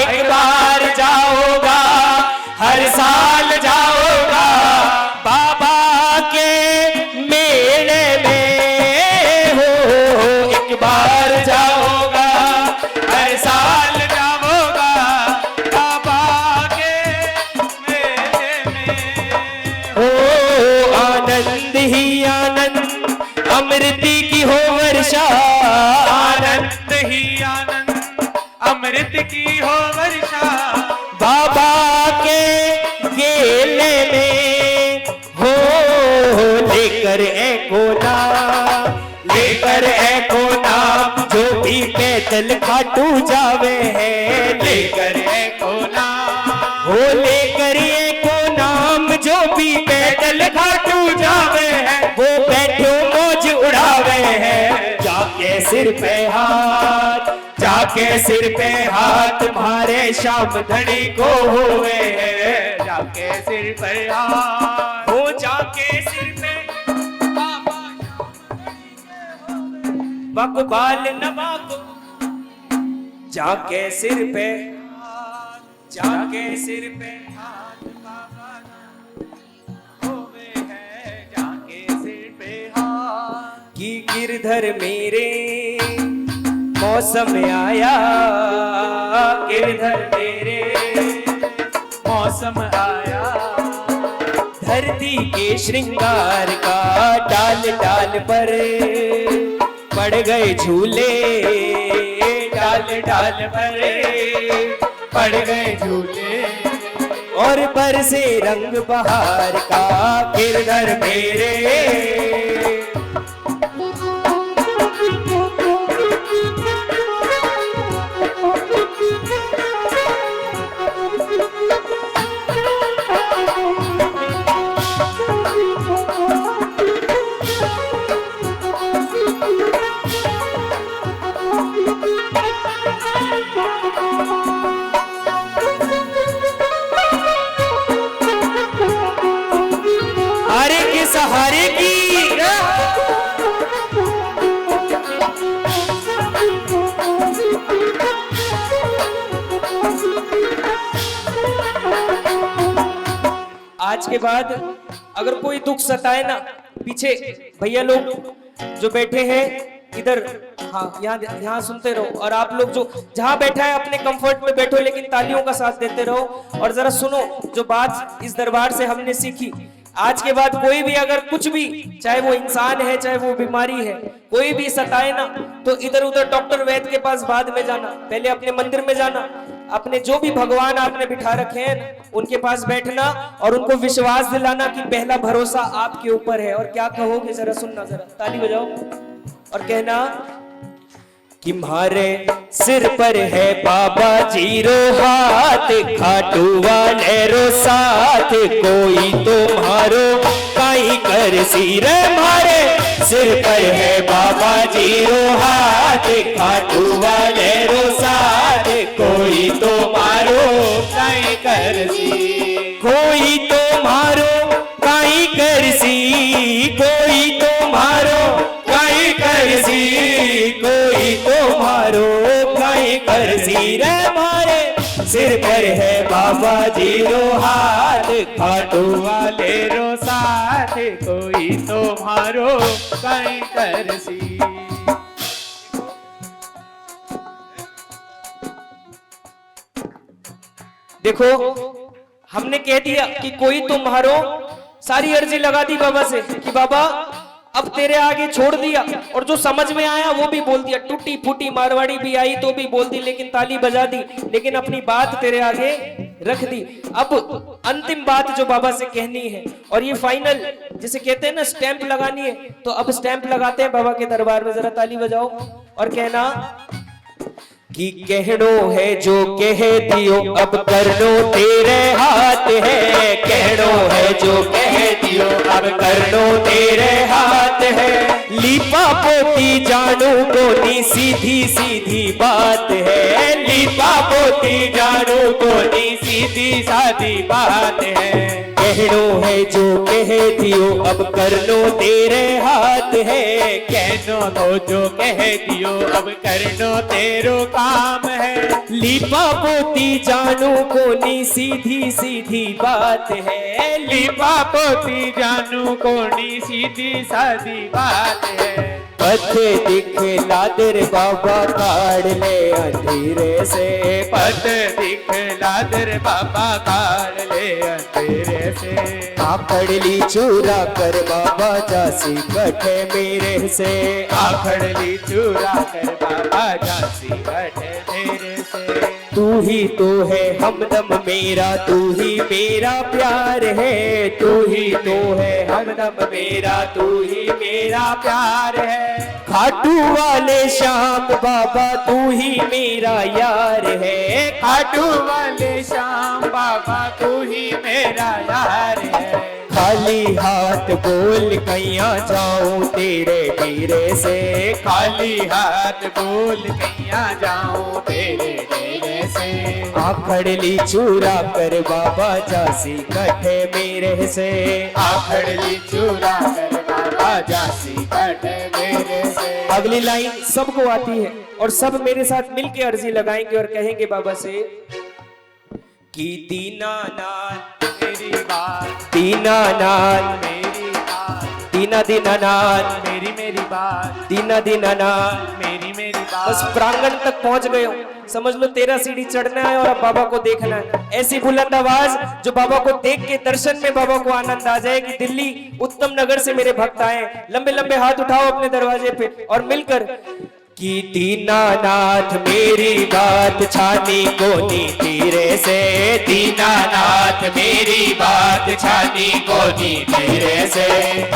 B: एक बार जाओगा हर साल जाओगा बाबा के मेले में। हो एक बार जाओगा हर साल जाओगा बाबा के मेले में। हो आनंद ही आनंद अमृति की हो वर्षा, आनंद ही आनंद अमृत की हो वर्षा बाबा के गेले में। हो लेकर एको नाम, लेकर एको नाम जो भी पैदल खाटू जावे है। लेकर एको नाम, हो लेकर एको नाम जो भी पैदल खाटू जावे है। वो बैठो मौज उड़ावे है, जाके पे हाथ, जाके सिर पे हाथ मारे श्याम धनी को हुए, जाके सिर पे हाथ हो, जाके सिर पे बकबाल नमा को, जाके सिर पे, जाके सिर पे हाथ बाबा होवे है, जाके सिर पे हाथ की गिरधर मेरे मौसम आया, गिरधर मेरे मौसम आया, धरती के श्रृंगार का डाल डाल पर पड़ गए झूले, डाल डाल पर पड़ गए झूले, और बरसे रंग बहार का गिरधर मेरे। सहारे की आज के बाद अगर कोई दुख सताए ना, पीछे भैया लोग जो बैठे हैं इधर, हाँ यहाँ सुनते रहो, और आप लोग जो जहाँ बैठा है अपने कंफर्ट में बैठो, लेकिन तालियों का साथ देते रहो और जरा सुनो जो बात इस दरबार से हमने सीखी। आज के बाद कोई भी अगर कुछ भी, चाहे वो इंसान है चाहे वो बीमारी है, कोई भी सताए ना, तो इधर उधर डॉक्टर वैद्य के पास बाद में जाना, पहले अपने मंदिर में जाना, अपने जो भी भगवान आपने बिठा रखे हैं उनके पास बैठना और उनको विश्वास दिलाना कि पहला भरोसा आपके ऊपर है। और क्या कहोगे जरा सुनना, जरा ताली बजाओ और कहना कि मारे सिर पर है बाबा जीरो हाथ, खाटू वाले रो साथ, कोई तो मारो काई कर सिर, मारे सिर पर है बाबा जीरो हाथ, खाटू वाले रो साथ, कोई तो मारो काई कर सी, कोई तो मारो काई कर सी, कोई तो मारो काई कर सी, कोई तो मारो काई कर सी, रे मारे सिर पर है बाबा जीरो हाथ, खाटू वाले रो साथ, कोई तो मारो काई कर सी। देखो हमने कह दिया कि कोई तो मारो, सारी अर्जी लगा दी बाबा से कि बाबा अब तेरे आगे छोड़ दिया, और जो समझ में आया वो भी बोल दिया, टूटी फूटी मारवाड़ी भी आई तो भी बोल दी, लेकिन ताली बजा दी, लेकिन अपनी बात तेरे आगे रख दी। अब अंतिम बात जो बाबा से कहनी है, और ये फाइनल जिसे कहते हैं ना स्टैंप लगानी है, तो अब स्टैंप लगाते हैं बाबा के दरबार में, जरा ताली बजाओ और कहना कि कहनो है जो कह दियो अब करनो तेरे हाथ है, कहनो है जो कह दियो अब करनो तेरे हाथ है, लीपा पोती जानू कोनी सीधी सीधी बात है, लीपा पोती जानू कोनी सीधी सादी बात है, कहनो है जो कह दियो अब करनो तेरे हाथ है, कहनो हो जो कह दियो अब करनो तेरो काम है, लीपा पोती जानू कोनी सीधी सीधी बात है, लीपा पोती जानू कोनी सीधी सादी बात है, पथ दिखला दर बाबा काढ़ ले अंधेरे से, पथ दिखला दर बाबा काढ़ ले अंधेरे से, आखड़ ली चूरा कर बाबा जासी कटे मेरे से, आखड़ ली चूरा कर बाबा जासी कटे मेरे से, तू ही तो है हमदम मेरा, तू ही मेरा प्यार है, तू ही तो है हमदम मेरा, तू ही मेरा प्यार है, खाटू वाले श्याम बाबा तू ही मेरा यार है, खाटू वाले श्याम बाबा तू ही मेरा यार है, खाली खाली हाथ बोल कैया जाऊं तेरे डेरे से,
A: खाली हाथ बोल कैया जाऊं तेरे डेरे से।
B: आखड़ ली चूरा कर बाबा जासी कटे मेरे से,
A: आखड़ ली चूरा कर बाबा जासी कटे मेरे से।
B: अगली लाइन सबको आती है और सब मेरे साथ मिलके अर्जी लगाएंगे और कहेंगे बाबा से कि दीनानाथ
A: मेरी बात,
B: दीनानाथ
A: मेरी बात,
B: दीना दीनानाथ
A: मेरी मेरी बात,
B: दीना दीनानाथ।
A: मेरी मेरी
B: बस
A: बात।
B: प्रांगण तक पहुंच गए हो, समझ लो 13 सीढ़ी चढ़ना है और अब बाबा को देखना है। ऐसी बुलंद आवाज जो बाबा को देख के दर्शन में बाबा को आनंद आ जाए कि दिल्ली उत्तम नगर से मेरे भक्त आए। लंबे लंबे हाथ उठाओ अपने दरवाजे पे और मिलकर कि दीनानाथ मेरी बात छानी कोनी तेरे से,
A: दीनानाथ मेरी बात छानी कोनी तेरे से।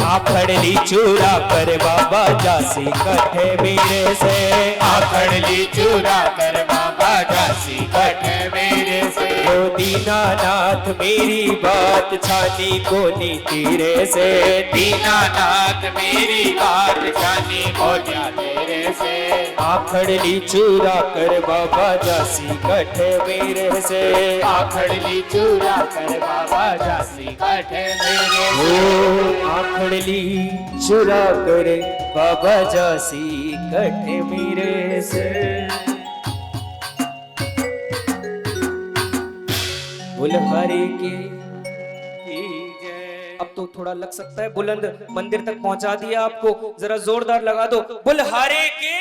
B: आखड़ ली चूरा कर बाबा जासी कटे मेरे से,
A: आखड़ ली चूरा कर बाबा जासी कटे मेरे से।
B: ओ दीनानाथ मेरी बात छानी कोनी तेरे से,
A: दीनानाथ मेरी बात छानी कोनी तेरे से।
B: आखड़ ली चूरा कर बाबा जासी कटे मेरे से,
A: आखड़ ली चूरा कर बाबा जासी कटे मेरे से।
B: ओ आखड़ ली चूरा कर बाबा जासी कटे मेरे से। बोल हरे के अब तो थोड़ा लग सकता है बुलंद, मंदिर तक पहुंचा दिया आपको, जरा जोरदार लगा दो बोल हरे के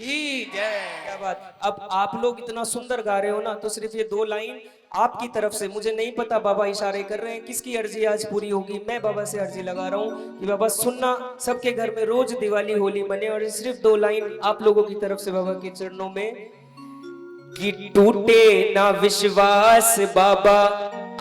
B: जय। क्या बात। अब आप लोग इतना सुंदर गा रहे हो ना, तो सिर्फ ये 2 लाइन आपकी तरफ से, मुझे नहीं पता बाबा इशारे कर रहे हैं किसकी अर्जी आज पूरी होगी। मैं बाबा से अर्जी लगा रहा हूँ कि बाबा सुनना, सबके घर में रोज दिवाली होली मने, और सिर्फ 2 लाइन आप लोगों की तरफ से बाबा के चरणों में कि टूटे ना विश्वास बाबा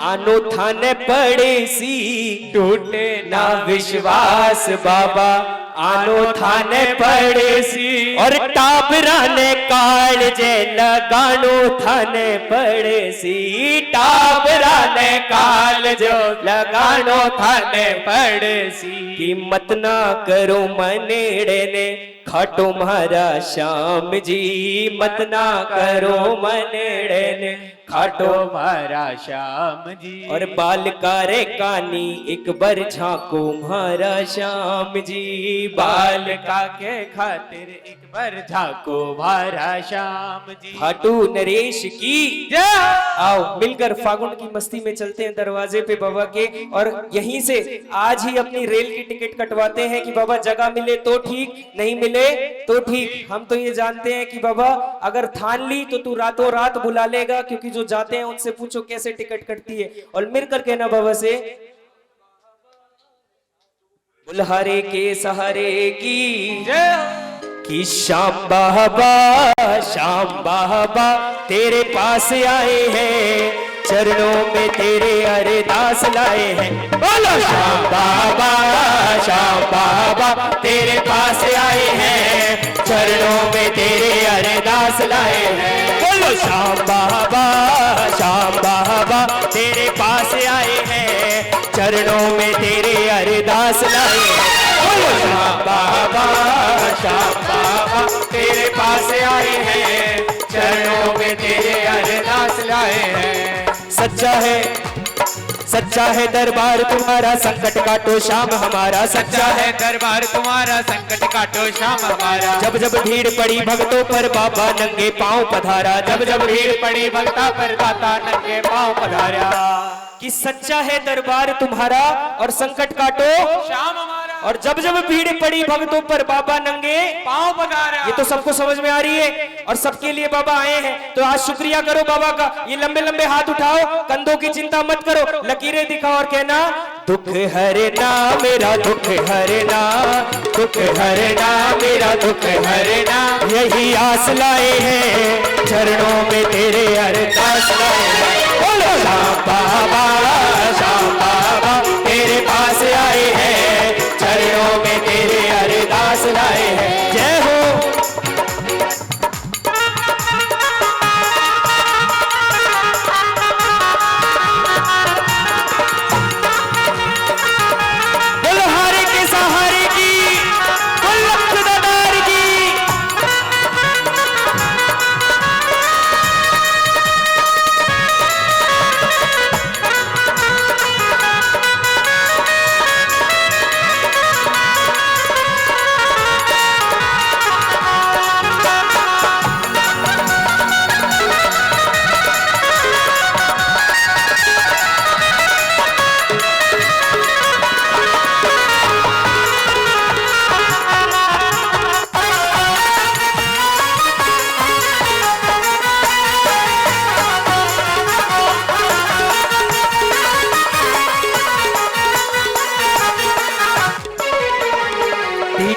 B: आनो थाने पड़े सी, टूटे ना विश्वास बाबा आनो थाने पड़े सी, और टाबरा ने काल जे लगानो थाने पड़े सी, टाबरा ने काल जो लगानो थाने पड़े सी। कि मत ना करो मनेड़े ने खाटो महारा श्याम जी, मत ना करो मनेड़े ने खाटो
A: मारा श्याम जी।
B: और बाल कारे कानी एक बार झांको महारा श्याम जी,
A: बाल का के खातिर एक बार झाको मारा श्याम जी।
B: खाटू नरेश की
A: जय।
B: आओ मिलकर फागुन की मस्ती में चलते हैं दरवाजे पे बाबा के, और यहीं से आज ही अपनी रेल की टिकट कटवाते हैं कि बाबा जगह मिले तो ठीक, नहीं मिले तो ठीक। हम तो ये जानते हैं कि बाबा अगर ठान ली तो तू रातों रात बुला लेगा, क्योंकि जो जाते हैं उनसे पूछो कैसे टिकट कटती है। और मिलकर कहना बाबा से बुलहारे के सहारे की
A: जय।
B: कि श्याम बाबा तेरे पास आए हैं, चरणों में तेरे अरदास लाए हैं। बोलो श्याम बाबा तेरे पास आए हैं, चरणों में तेरे अरदास लाए हैं। बोलो श्याम बाबा तेरे पास आए हैं, चरणों में तेरे अरदास लाए हैं। बोलो श्याम बाबा तेरे पास आए हैं, चरणों में तेरे अरदास लाए हैं। सच्चा है दरबार तुम्हारा, संकट काटो श्याम हमारा।
A: सच्चा है दरबार तुम्हारा, संकट काटो श्याम हमारा।
B: जब जब भीड़ पड़ी भक्तों पर बाबा नंगे पांव पधारा,
A: जब जब भीड़ पड़ी भक्ता पर दाता नंगे पांव पधारा।
B: कि सच्चा है दरबार तुम्हारा और संकट काटो
A: श्याम हमारा,
B: और जब जब भीड़ पड़ी भक्तों पर बाबा नंगे
A: पांव पधारा।
B: ये तो सबको समझ में आ रही है और सबके लिए बाबा आए हैं, तो आज शुक्रिया करो बाबा का। ये लंबे लंबे हाथ उठाओ, कंधों की चिंता मत करो, लकीरें दिखाओ और कहना दुख हरना मेरा दुख हरना, दुख हरना मेरा दुख हरना। यही आस लाए हैं, चरणों में तेरे अरदास लाए हैं। बोलो श्याम बाबा तेरे पास आए हैं, चरणों में तेरे अरदास लाए हैं। जय हो।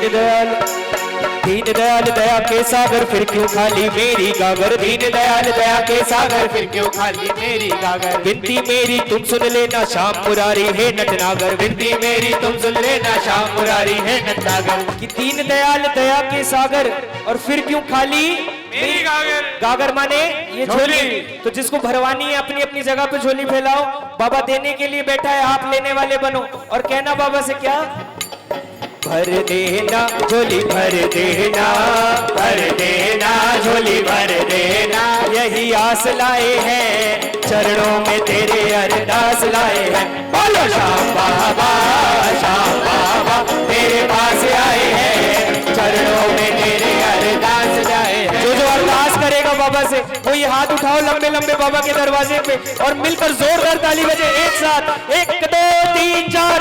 B: दीन दयाल दया के सागर फिर क्यों खाली मेरी गागर। दीन दयाल दया के सागर फिर क्यों खाली मेरी गागर। विनती मेरी तुम सुन लेना श्याम मुरारी है नटनागर। विनती मेरी तुम सुन लेना श्याम मुरारी है नटनागर। कि दीन दयाल दया के सागर और फिर क्यों खाली मेरी गागर। गागर माने ये झोली। तो जिसको भरवानी है अपनी अपनी जगह पे झोली फैलाओ। बाबा देने के लिए बैठा है, आप लेने वाले बनो। और कहना बाबा से क्या, भर देना झोली भर देना, भर देना झोली भर देना। यही आस लाए हैं चरणों में तेरे अरदास लाए हैं। बोलो श्याम बाबा तेरे पास आए हैं चरणों में तेरे अरदास लाए हैं। जो अरदास करेगा बाबा से वो ये हाथ उठाओ लंबे लंबे बाबा के दरवाजे पे और मिलकर जोरदार ताली बजे एक साथ। 1 2 3 4।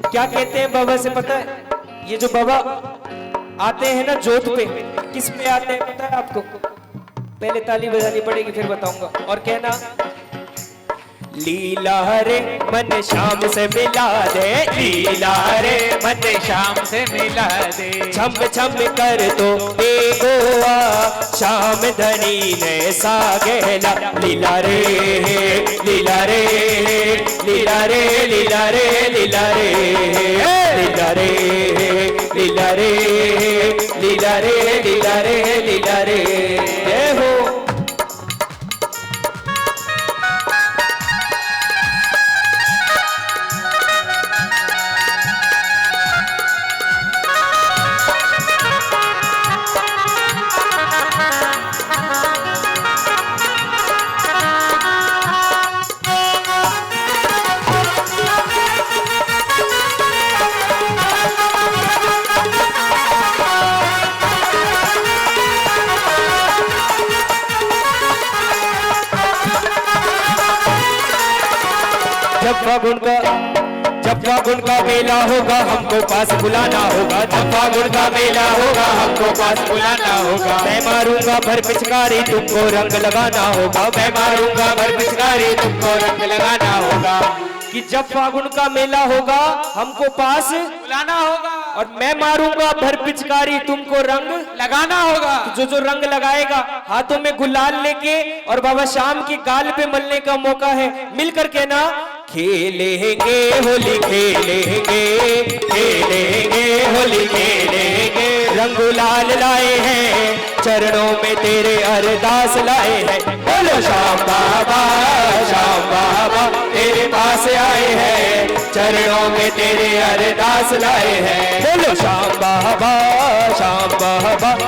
B: क्या कहते हैं बाबा से पता है? ये जो बाबा आते हैं ना जोत पे, किस पे आते हैं पता है आपको? पहले ताली बजानी पड़ेगी फिर बताऊंगा। और कहना, लीला रे मन श्याम से मिला दे, लीला रे मन श्याम से मिला दे। छम छम कर तो गोवा श्याम धनी ने सागेला। लीला रे लीला रे लीला रे लीला रे लीला रे लीला रे लीला रे लीला रे लीला रे लीला रे। जय हो। जब फागुन का मेला होगा हमको पास बुलाना होगा। जब फागुन का मेला होगा हमको पास बुलाना होगा। मैं मारूंगा भर पिचकारी तुमको रंग लगाना होगा। मैं मारूंगा भर पिचकारी तुमको रंग लगाना होगा। कि जब फागुन का मेला होगा हमको पास बुलाना होगा और मैं मारूंगा भर पिचकारी तुमको रंग लगाना होगा। तो जो रंग लगाएगा हाथों में गुलाल लेके और बाबा श्याम की गाल पे मलने का मौका है। मिलकर कहना, खेलेंगे होली खेलेंगे, खेलेंगे होली खेलेंगे। रंग गुलाल लाए हैं चरणों में तेरे अरदास लाए हैं। बोलो श्याम बाबा तेरे पास आए हैं चरणों में तेरे अरदास लाए हैं। बोलो श्याम बाबा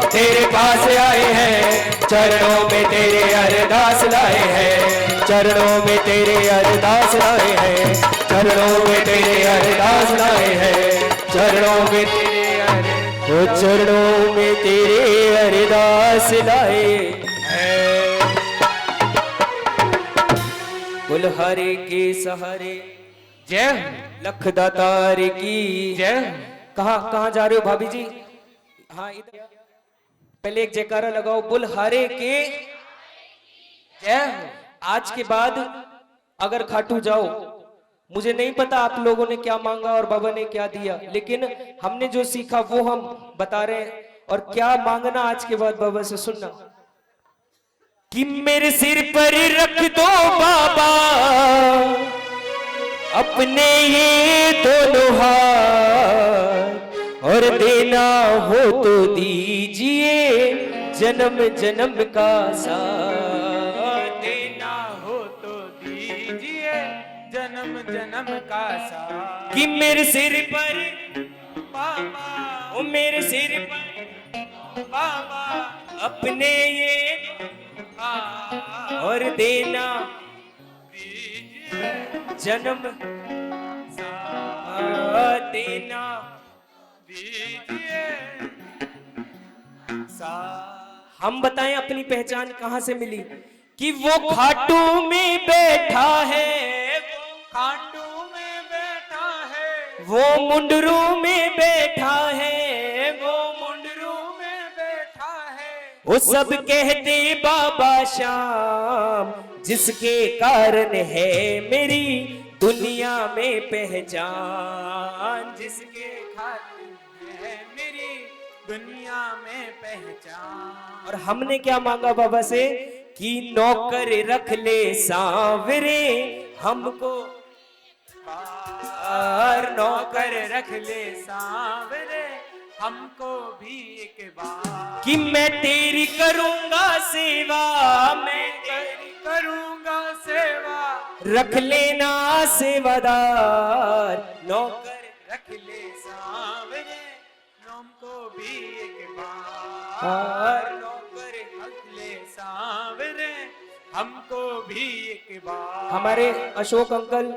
B: तेरे पास आए हैं चरणों में तेरे अरदास लाए हैं। चरणों में तेरे अरदास लाए हैं। चरणों में तेरे अरदास लाए हैं। चरणों में चरणों में तेरे अरदास लाए हैं। बोल हरे के सहारे जय, लख दातार की जय। कहाँ जा रहे हो भाभी जी? हाँ इधर पहले एक जयकारा लगाओ। बोल हरे के जय। आज के बाद अगर खाटू जाओ, मुझे नहीं पता आप लोगों ने क्या मांगा और बाबा ने क्या दिया, लेकिन हमने जो सीखा वो हम बता रहे हैं। और क्या मांगना आज के बाद बाबा से सुनना कि मेरे सिर पर रख दो बाबा अपने ये दोनों हाथ और देना हो तो दीजिए जन्म जन्म का साथ। देना हो तो दीजिए जन्म जन्म का साथ। कि मेरे सिर पर बाबा, ओ मेरे सिर पर बाबा अपने ये और देना जन्म देना हम बताएं अपनी पहचान कहां से मिली कि वो खाटू में बैठा है,
A: खाटू में बैठा है,
B: वो मुंडरू में बैठा है,
A: वो मुंडरू में बैठा है,
B: वो सब कहते बाबा श्याम, जिसके कारण है मेरी दुनिया में पहचान,
A: जिसके खातिर है मेरी दुनिया में पहचान।
B: और हमने क्या मांगा बाबा से कि नौकर रख ले सांवरे हमको,
A: और नौकर रख ले सांवरे हमको भी एक बार,
B: कि मैं तेरी करूंगा सेवा,
A: मैं तेरी करूंगा सेवा,
B: रख लेना सेवादार नौकर,
A: रख ले सांवरे हमको भी एक बार, नौकर रख ले सांवरे हमको भी एक बार।
B: हमारे अशोक अंकल,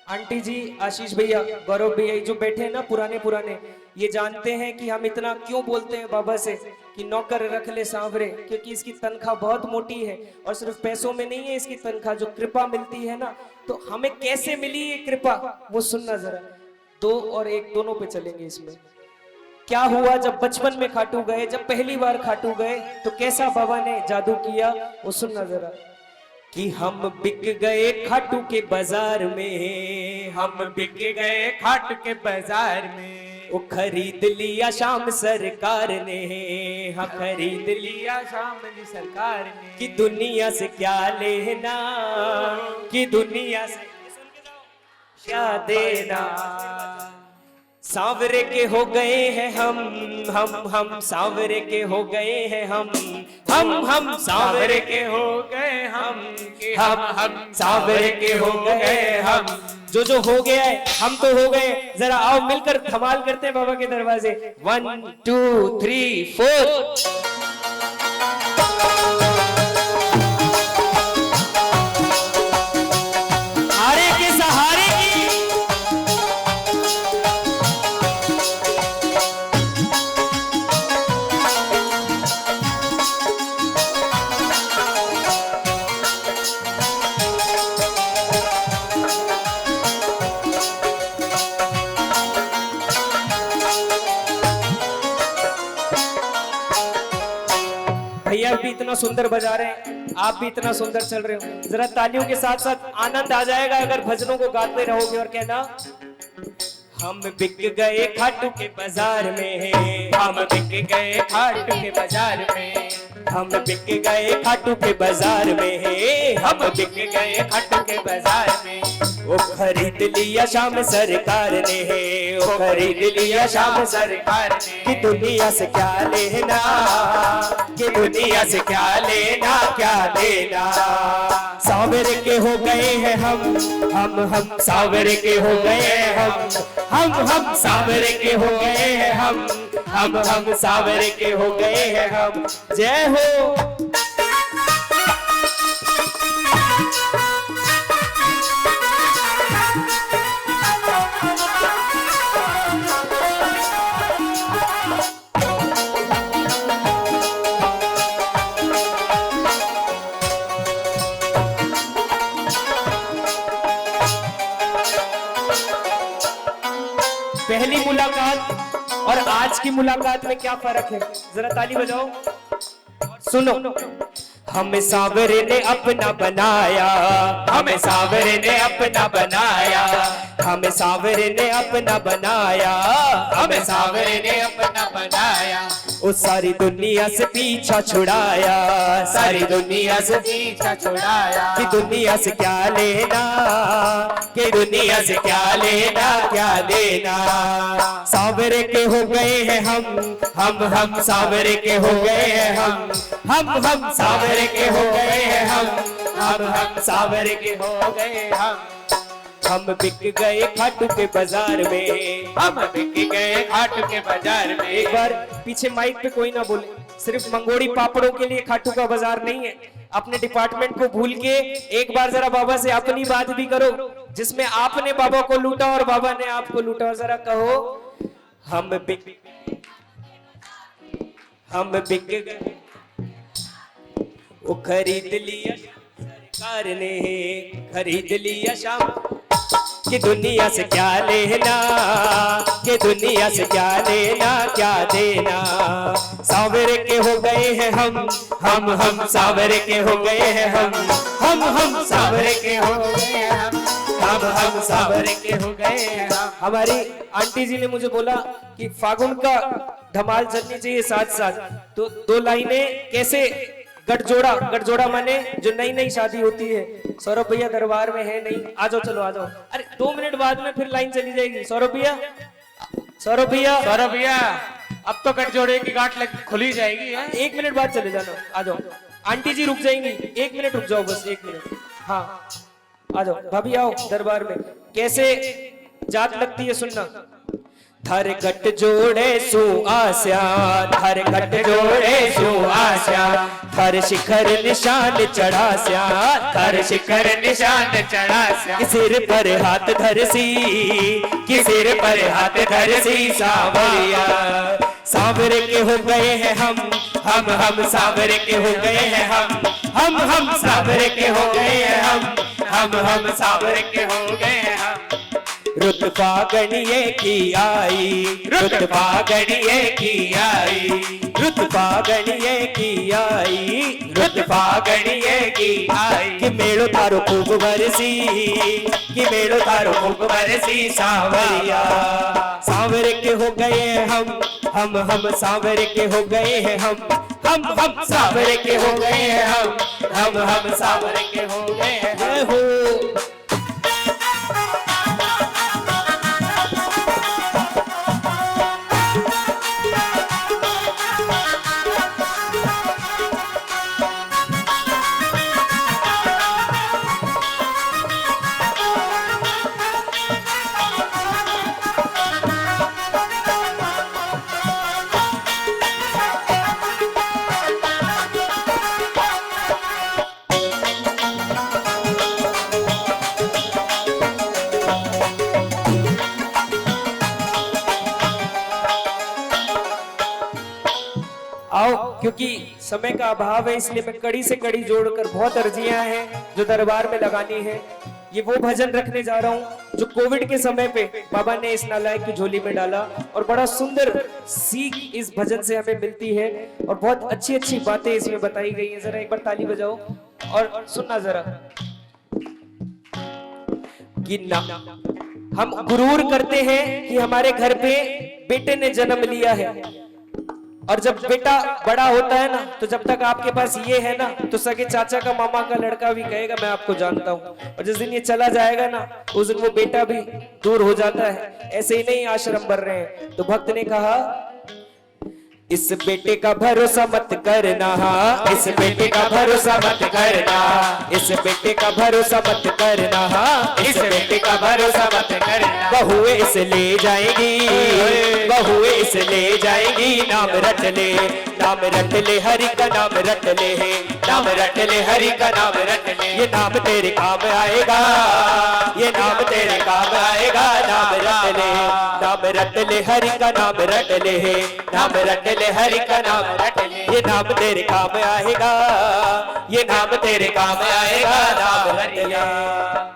B: आंटी जी, आशीष भैया, गौरव भैया, ये जो बैठे हैं ना पुराने, ये जानते हैं कि हम इतना क्यों बोलते हैं बाबा से कि नौकर रख ले सांवरे, क्योंकि इसकी तनख्वाह बहुत मोटी है और सिर्फ पैसों में नहीं है इसकी तनख्वाह, जो कृपा मिलती है ना, तो हमें कैसे मिली ये कृपा वो सुनना जरा। 2 और 1 दोनों पे चलेंगे इसमें। क्या हुआ जब बचपन में खाटू गए, जब पहली बार खाटू गए तो कैसा बाबा ने जादू किया वो सुनना जरा। कि हम बिक गए खाटू के बाजार में,
A: हम बिक गए खाटू के बाजार में,
B: वो खरीद लिया शाम सरकार ने, हाँ खरीद लिया
A: शाम जी सरकार ने,
B: कि दुनिया से क्या लेना, कि दुनिया से क्या देना, सांवरे के हो गए हैं हम सांवरे के हो गए हैं हम सांवरे के हो गए हम सांवरे के हो गए हम, जो हो गया है हम तो हो गए। जरा आओ मिलकर धमाल करते हैं बाबा के दरवाजे। 1 2 3 4। हारे के सहारे की भैया भी इतना सुंदर बजा रहे हैं, आप भी इतना सुंदर चल रहे हो। जरा तालियों के साथ साथ आनंद आ जाएगा अगर भजनों को गाते रहोगे। और कहना, हम बिक गए खाटू के बाजार में,
A: हम बिक गए खाटू के बाजार में,
B: हम बिक गए खाटू के बाजार में,
A: हम बिक गए खाटू के बाजार में,
B: वो खरीद लिया शाम सरकार ने, वो खरीद लिया शाम
A: सरकार ने,
B: कि दुनिया से क्या लेना, कि दुनिया से क्या लेना क्या देना। सांवरे के हो गए हैं हम सांवरे के हो गए हैं हम सांवरे के हो गए हैं हम सांवरे के हो गए हैं हम। जय हो। पहली मुलाकात और आज की मुलाकात में क्या फर्क है, जरा ताली बजाओ। सुनो, हमें सांवरे ने अपना बनाया, हमें सांवरे ने अपना बनाया, हमें सांवरे ने अपना बनाया,
A: हमें सांवरे ने अपना बनाया,
B: उस सारी दुनिया से पीछा छुड़ाया,
A: सारी दुनिया से पीछा छुड़ाया,
B: कि दुनिया से क्या लेना, कि दुनिया से क्या लेना क्या देना। सांवरे के हो गए हैं हम सांवरे के हो गए हैं हम सांवरे के हो गए हैं हम सांवरे के हो गए हम बिक गए खाटू के बाजार में,
A: हम बिक गए खाटू के बाजार में।
B: एक बार पीछे माइक पे कोई ना बोले, सिर्फ मंगोड़ी पापड़ों के लिए खाटू का बाजार नहीं है। अपने डिपार्टमेंट को भूल के एक बार जरा बाबा से अपनी बात भी करो, जिसमें आपने बाबा को लूटा और बाबा ने आपको लूटा। और जरा कहो, हम बिक गए, वो खरीद लिया सरकार ने, खरीद लिया शाम कि दुनिया से क्या लेना, कि दुनिया से क्या लेना क्या देना। सावरे के हो गए हैं हम सावरे के हो गए हैं हम सावरे के हो गए हैं हम सावरे के हो गए हैं हमारी आंटी जी ने मुझे बोला कि फागुन का धमाल चलनी चाहिए साथ साथ, तो 2 लाइनें कैसे गठजोड़ा माने जो नई नई शादी होती है। सौरभ भैया दरबार में है नहीं, आ जाओ, चलो आ जाओ। अरे 2 मिनट बाद में फिर लाइन चली जाएगी। सौरभ भैया
E: अब तो गठजोड़े की गांठ खुली जाएगी है?
B: 1 मिनट बाद चले जाना, आ जाओ। आंटी जी रुक जाएंगी, 1 मिनट रुक जाओ, बस 1 मिनट। हाँ आ जाओ भाभी, आओ दरबार में। कैसे जात लगती है सुनना। थर गट जोड़े सु आस्या, थर गट जोड़े सु आस्या, थर शिखर निशान चढ़ास्या, थर शिखर निशान चढ़ास्या। सिर पर हाथ धरसी, कि सिर पर हाथ धरसी सावरिया। सावरे के हो गए हैं हम सावरे के हो गए हैं हम सावरे के हो गए हैं हम सावरे के हो गए हैं हम। रुत फागणिये की आई, रुत फागणिये की आई, रुत फागणिये की आई, रुत फागणिये की आई। कि मेलो थारो खूब बरसी, कि मेलो थारो खूब बरसी सावरिया। सावरे के हो गए हम सावरे के हो गए हैं हम सावरे के हो गए हैं हम सावरे के हो गए हैं हो। आओ, क्योंकि समय का अभाव है इसलिए मैं कड़ी से कड़ी जोड़कर, बहुत अर्जियां हैं जो दरबार में लगानी है। ये वो भजन रखने जा रहा हूँ जो कोविड के समय पे बाबा ने इस नालायक की झोली में डाला, और बड़ा सुंदर सीख इस भजन से हमें मिलती है और बहुत अच्छी अच्छी बातें इसमें बताई गई हैं। जरा एक बार ताली बजाओ और सुनना जरा। कि ना हम गुरूर करते हैं कि हमारे घर पे बेटे ने जन्म लिया है, और जब बेटा बड़ा होता है ना, तो जब तक आपके पास ये है ना, तो सगे चाचा का मामा का लड़का भी कहेगा मैं आपको जानता हूँ, और जिस दिन ये चला जाएगा ना, उस दिन वो बेटा भी दूर हो जाता है। ऐसे ही नहीं आश्रम बन रहे हैं। तो भक्त ने कहा इस बेटे का भरोसा मत करना, इस बेटे का भरोसा मत करना, इस बेटे का भरोसा मत करना, इस बेटे का भरोसा मत करना। बहुए इसे ले जाएंगी, बहुए इसे ले जाएंगी। नाम रट ले, नाम रट ले, हरि का नाम रट ले, नाम रट ले, हरि का नाम रट ले। ये नाम तेरे काम आएगा, ये नाम तेरे काम आएगा। नाम रट ले, नाम रट ले, हरि का नाम रट ले, नाम रट ले, हरि का नाम रट ले। ये नाम तेरे काम आएगा, ये नाम तेरे काम आएगा। नाम रट ले।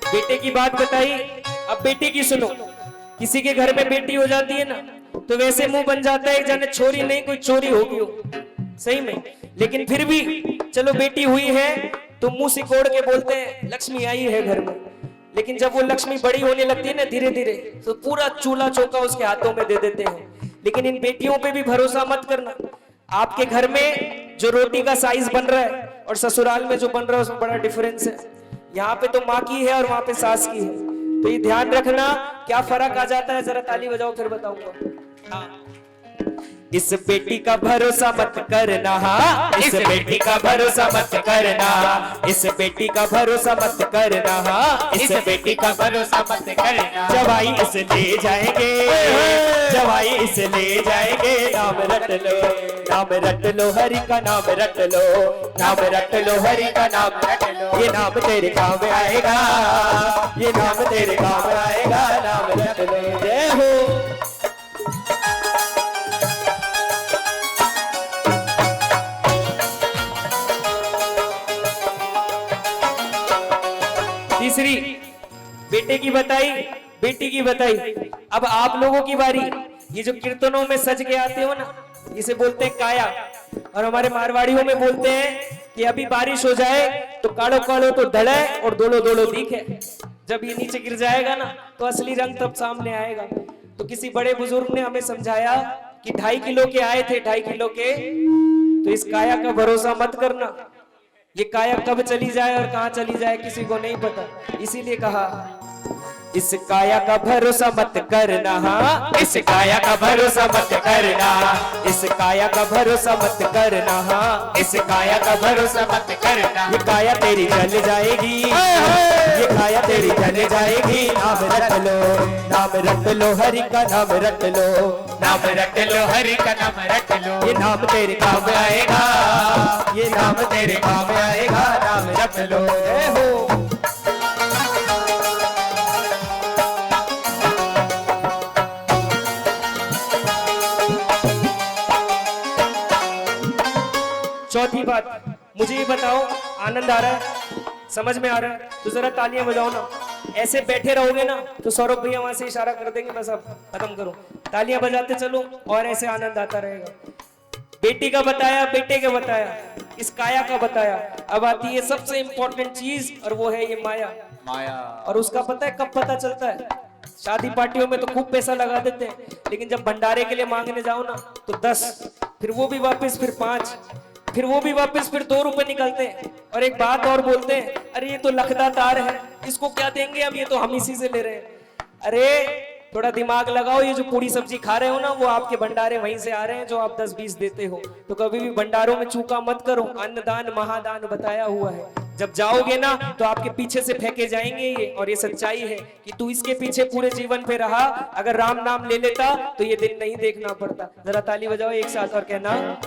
B: बेटे की बात बताई, अब बेटे की सुनो। किसी के घर में बेटी हो जाती है ना, तो वैसे मुंह बन जाता है जाने छोरी नहीं कोई चोरी होगी हो, सही में। लेकिन फिर भी चलो बेटी हुई है तो मुंह सिकोड़ के बोलते हैं लक्ष्मी आई है घर में। लेकिन जब वो लक्ष्मी बड़ी होने लगती है ना धीरे धीरे, तो पूरा चूल्हा चौका उसके हाथों में दे देते हैं। लेकिन इन बेटियों पे भी भरोसा मत करना। आपके घर में जो रोटी का साइज बन रहा है और ससुराल में जो बन रहा है उसमें बड़ा डिफरेंस है। यहाँ पे तो माँ की है और वहां पे सास की है, तो ये ध्यान रखना क्या फर्क आ जाता है। जरा ताली बजाओ फिर बताऊंगा। हाँ। इस बेटी का भरोसा मत करना, इस बेटी का भरोसा मत करना, इस बेटी का भरोसा मत करना, इस बेटी का भरोसा मत करना। जवाई इसे ले जाएंगे, जवाई इसे ले जाएंगे। नाम रट लो, नाम रट लो, हरि का नाम रट लो, नाम रट लो, हरि का नाम रट लो। ये नाम तेरे काम आएगा, ये नाम तेरे काम आएगा। नाम रट लो। जय हो। तीसरी बेटे की बताई, बेटी की बताई। अब आप लोगों की बारी। ये जो कीर्तनों में सज के आते हो ना, इसे बोलते हैं काया, और हमारे मारवाड़ियों में बोलते हैं कि अभी बारिश हो जाए तो कालो कालो तो दड़े और दोलो दोलो दिखे। जब ये नीचे गिर जाएगा ना तो असली रंग तब सामने आएगा। तो किसी बड़े बुजुर्ग ने हमें समझाया कि 2.5 किलो के आए थे, 2.5 किलो के। तो इस काया का भरोसा मत करना, ये काया कब चली जाए और कहां चली जाए किसी को नहीं पता। इसीलिए कहा इस काया का भरोसा मत करना, इस काया का भरोसा मत करना, इस काया का भरोसा मत करना, इस काया का भरोसा मत करना। ये काया तेरी जल जाएगी, ये काया तेरी जल जाएगी। नाम रट लो, नाम रट लो, हरि का नाम रट लो, नाम रट लो, हरि का नाम रट लो। ये नाम तेरे काम आएगा, ये नाम तेरे काम आएगा। नाम रट लो। जय हो। चौथी बात, मुझे ये बताओ, आनंद आ रहा है, समझ में आ रहा है तो जरा तालियां बजाओ ना। ऐसे बैठे रहोगे ना तो सौरभ भैया वहां से इशारा कर देंगे, बस अब खत्म करो। तालियां बजाते चलो और ऐसे आनंद आता रहेगा। बेटी का बताया, बेटे का बताया, इस काया का बताया। अब आती है सबसे इंपॉर्टेंट चीज, और वो है ये माया। माया। और उसका पता है कब पता चलता है? शादी पार्टियों में तो खूब पैसा लगा देते हैं, लेकिन जब भंडारे के लिए मांगने जाओ ना तो 10, फिर वो भी वापस, फिर 5, फिर वो भी वापस, फिर 2 रुपए निकलते हैं। और एक बात और बोलते हैं, अरे ये तो लखदा तार है, इसको क्या देंगे हम, ये तो हम इसी से ले रहे हैं। अरे थोड़ा दिमाग लगाओ, ये जो पूरी सब्जी खा रहे हो ना, वो आपके भंडारे वहीं से आ रहे हैं जो आप 10-20 देते हो। तो कभी भी भंडारों में चूका मत करो, अन्नदान महादान बताया हुआ है। जब जाओगे ना तो आपके पीछे से फेंके जाएंगे ये, और ये सच्चाई है कि तू इसके पीछे पूरे जीवन पे रहा। अगर राम नाम ले लेता तो ये दिन नहीं देखना पड़ता। जरा ताली बजाओ एक साथ और कहना,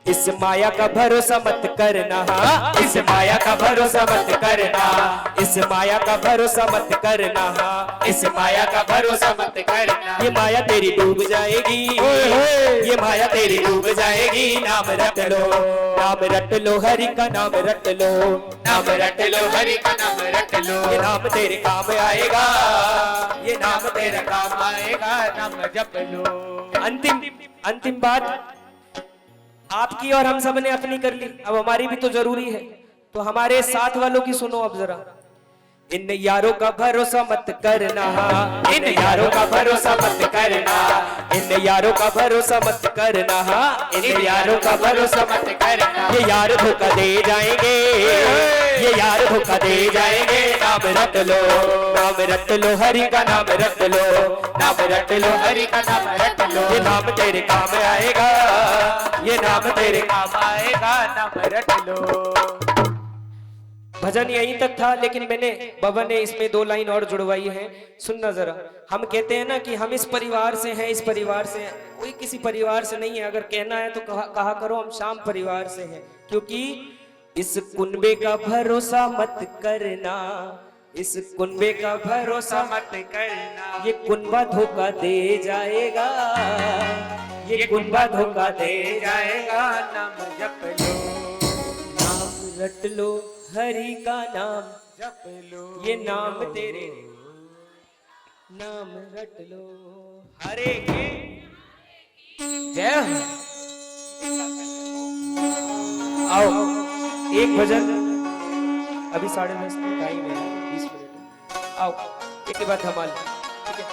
B: इस माया का भरोसा मत करना, इस माया का भरोसा मत करना, इस माया का भरोसा मत करना, इस माया का भरोसा मत करना। ये माया तेरी डूब जाएगी, ये माया तेरी डूब जाएगी। नाम रट लो, नाम रट लो, हरि का नाम रट लो, नाम रट लो, हरि का नाम रट लो। ये नाम तेरे काम आएगा, ये नाम तेरे काम आएगा। नाम जप लो। अंतिम बात आपकी और हम सब ने अपनी कर ली, अब हमारी भी तो जरूरी है। तो हमारे साथ वालों की सुनो अब जरा। इन यारों का भरोसा मत करना, इन यारों का भरोसा मत करना, इन यारों का भरोसा मत करना, इन यारों का भरोसा मत करना। ये यार धोखा दे जाएंगे, ये यार धोखा दे जाएंगे। नाम रट लो, नाम रट लो, हरि का नाम रट लो, नाम रट लो, हरि का नाम रट लो। ये नाम तेरे काम आएगा, ये नाम तेरे काम आएगा। नाम रट लो। भजन यहीं तक था, लेकिन मैंने बाबा ने इसमें 2 लाइन और जुड़वाई है, सुनना जरा। हम कहते हैं ना कि हम इस परिवार से हैं, इस परिवार से हैं। कोई किसी परिवार से नहीं है, अगर कहना है तो कहा करो हम शाम परिवार से हैं। क्योंकि इस कुनबे का भरोसा मत करना, इस कुनबे का भरोसा मत करना। ये कुनबा धोखा दे जाएगा, ये कुनबा धोखा दे जाएगा। नाम जप लो, नाम रट लो, हरि का नाम जप लो। ये नाम तेरे नाम रट लो। हरे के जय हो। आओ एक भजन, अभी 10:30 टाइम है, 20 मिनट। आओ एक के बाद धमाल, ठीक है।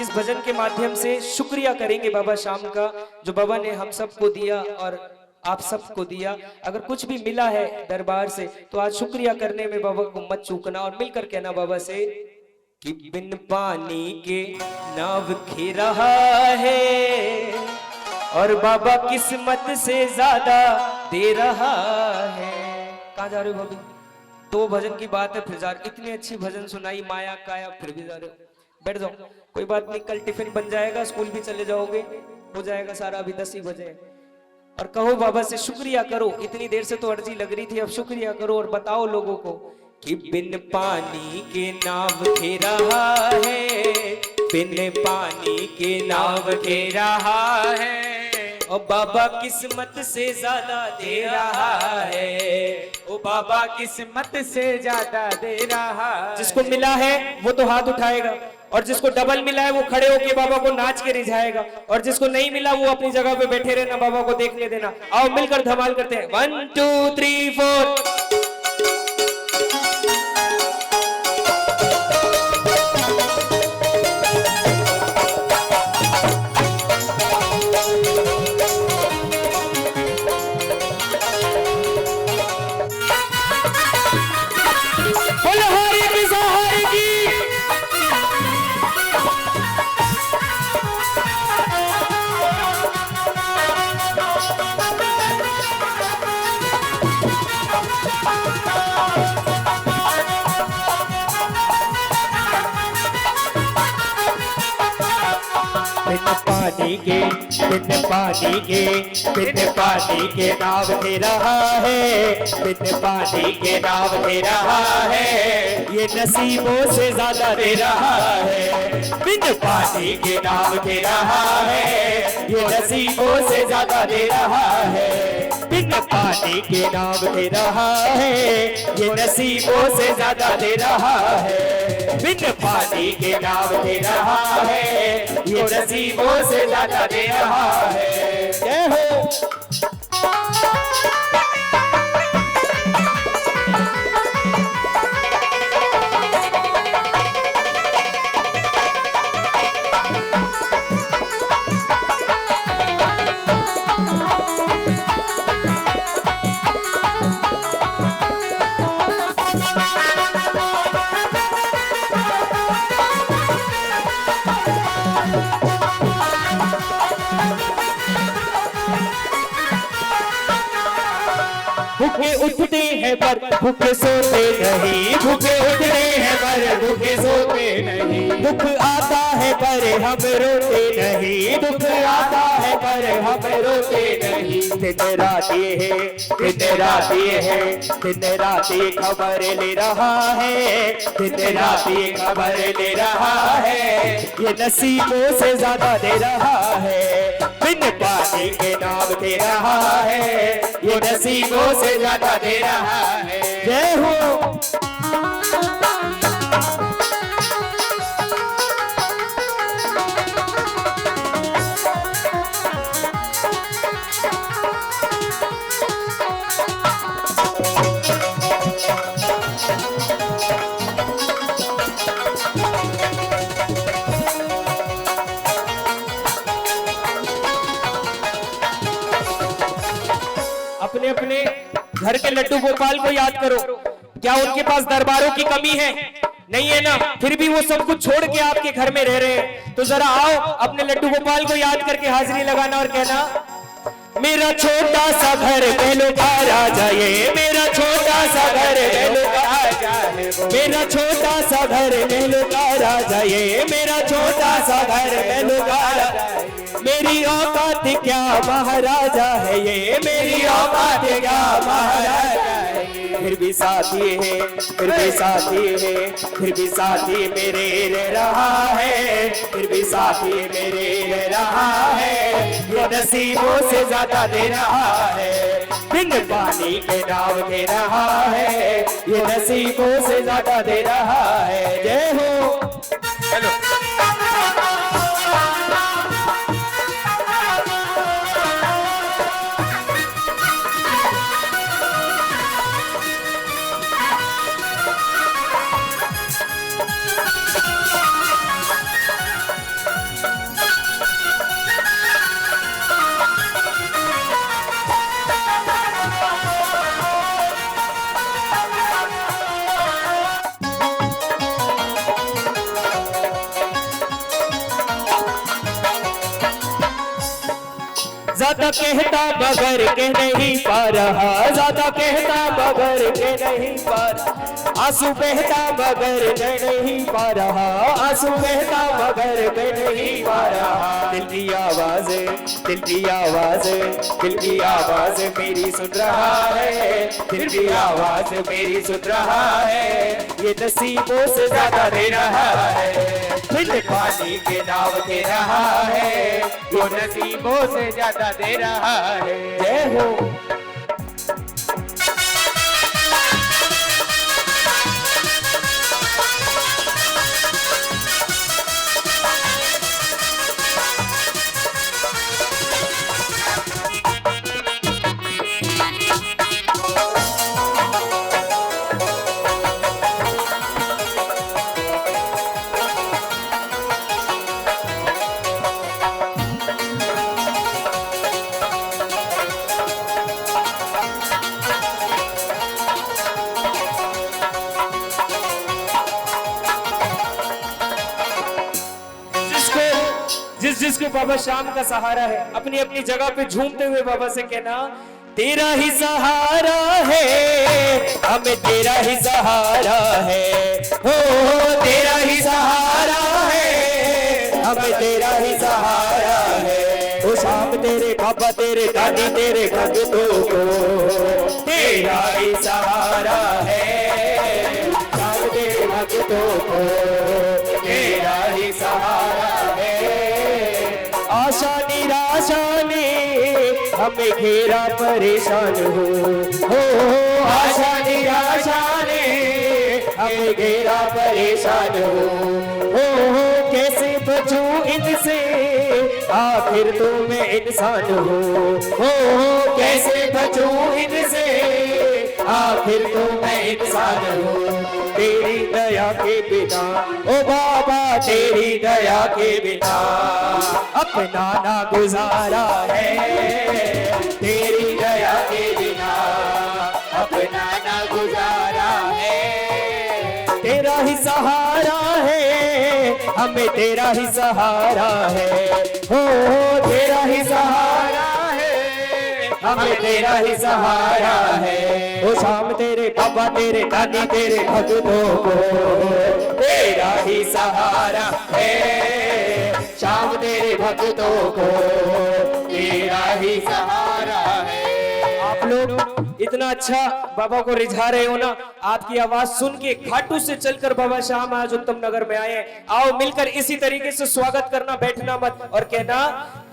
B: इस भजन के माध्यम से शुक्रिया करेंगे बाबा शाम का, जो बाबा ने हम सबको दिया और आप सबको दिया। अगर कुछ भी मिला है दरबार से तो आज शुक्रिया करने में बाबा को मत चूकना, और मिलकर कहना बाबा से कि बिन पानी के नाव खे रहा है और बाबा किस्मत से ज्यादा दे रहा है। कहाँ जा रहे हो भाभी? दो भजन की बात है फिर जा रहे। इतनी अच्छी भजन सुनाई माया काया फिर भी जा रहे हो। बैठ जाओ, कोई बात नहीं, कल टिफिन बन जाएगा, स्कूल भी चले जाओगे, हो जाएगा सारा। अभी 10 ही बजे और कहो बाबा से शुक्रिया करो। इतनी देर से तो अर्जी लग रही थी, अब शुक्रिया करो और बताओ लोगों को कि बिन पानी के नाव खे रहा है, बिन पानी के नाव खे रहा है और बाबा किस्मत से ज्यादा दे रहा है।
E: ओ बाबा किस्मत से ज्यादा दे रहा है।
B: जिसको मिला है वो तो हाथ उठाएगा और जिसको डबल मिला है वो खड़े होके बाबा को नाच के रिझाएगा और जिसको नहीं मिला वो अपनी जगह पे बैठे रहना, बाबा को देखने देना। आओ मिलकर धमाल करते हैं। 1 2 3 4। बिन पानी के नाव दे रहा है, बिन पानी के नाव दे रहा है, ये नसीबों से ज्यादा दे रहा है। बिन पानी के नाव दे रहा है, ये नसीबों से ज्यादा दे रहा है। बिन पानी के नाव दे रहा है, ये नसीबों से ज्यादा दे रहा है। बिन पानी के नाव दे रहा है, ये नसीबों से ज्यादा दे रहा है। जय हो। भूखे उठते हैं पर भूखे सोते नहीं, भूखे उठते हैं पर भूखे सोते नहीं। दुख आता है पर हम रोते नहीं, दुख आता है पर हम रोते नहीं। दिन रात ये है, दिन रात ये है, दिन रात ये खबर ले रहा है, दिन रात ये खबर ले रहा है, ये नसीबों से ज्यादा दे रहा है। बिन पानी के नाव दे रहा है, ये नसीबों से ज्यादा दे रहा है। जय हो। अपने अपने घर के लड्डू गोपाल को याद करो। क्या उनके पास दरबारों की कमी है? नहीं है ना? फिर भी वो सब कुछ छोड़ के आपके घर में रह रहे हैं। तो जरा आओ अपने लड्डू गोपाल को याद करके हाजिरी लगाना और कहना, मेरा छोटा सा घर बेलों का राजा ये, मेरा छोटा सा घर बेलों का राजा है, मेरा छोटा सा घर बेलों का राजा ये, मेरा छोटा सा घर बेलों का राजा। मेरी औकात क्या महाराजा है ये, मेरी औकात क्या महाराजा है। फिर भी साथी है, फिर भी साथी है, फिर भी साथी मेरे रह रहा है, फिर भी साथी मेरे रह रहा है, ये नसीबों से ज्यादा दे रहा है। बिन पानी के नाव दे रहा है, ये नसीबों से ज्यादा दे रहा है। जय हो। चलो ज्यादा कहता मगर कह नहीं पा रहा, ज्यादा कहता मगर कह नहीं पा रहा, आंसू बहता मगर कह नहीं पा रहा, आंसू बहता मगर कह नहीं पा रहा। दिल की आवाज, दिल की आवाज, दिल की आवाज मेरी सुन रहा है, दिल की आवाज मेरी सुन रहा है, ये नसीबों से ज्यादा दे रहा है, दिल पानी के नाव दे रहा है,
E: वो नसीबों से ज्यादा दे रहा है।
B: जय हो। जिसको बाबा शाम का सहारा है, अपनी अपनी जगह पे झूमते हुए बाबा से कहना, तेरा ही सहारा है, हमें तेरा ही सहारा है, हो तेरा ही सहारा है, हमें तेरा ही सहारा है। ओ शाम तेरे पापा तेरे दादी तेरे भक्तों को तेरा ही सहारा है, शाम तेरे भक्तों को तेरा ही सहारा है। आशा निराशा ने हमें घेरा परेशान हो आशा निराशा ने हमें घेरा परेशान हो कैसे बचूं इनसे आखिर तो मैं इंसान हो कैसे बचूं इनसे आखिर तो मैं इंसान हूँ। तेरी दया के बिना ओ बाबा तेरी दया के बिना अपना ना गुजारा है, तेरी दया के बिना अपना ना गुजारा है। तेरा ही सहारा है, हमें तेरा ही सहारा है, हो तेरा ही सहारा है, हमें तेरा ही सहारा है। ओ शाम तेरे पापा तेरे दादी तेरे भक्तों को तेरा ही सहारा है, शाम तेरे भक्तों को तेरा ही सहारा है। आप लोग इतना अच्छा बाबा को रिझा रहे हो ना, आपकी आवाज सुन के खाटू से चलकर बाबा शाम आज उत्तम नगर में आए। आओ मिलकर इसी तरीके से स्वागत करना, बैठना मत और कहना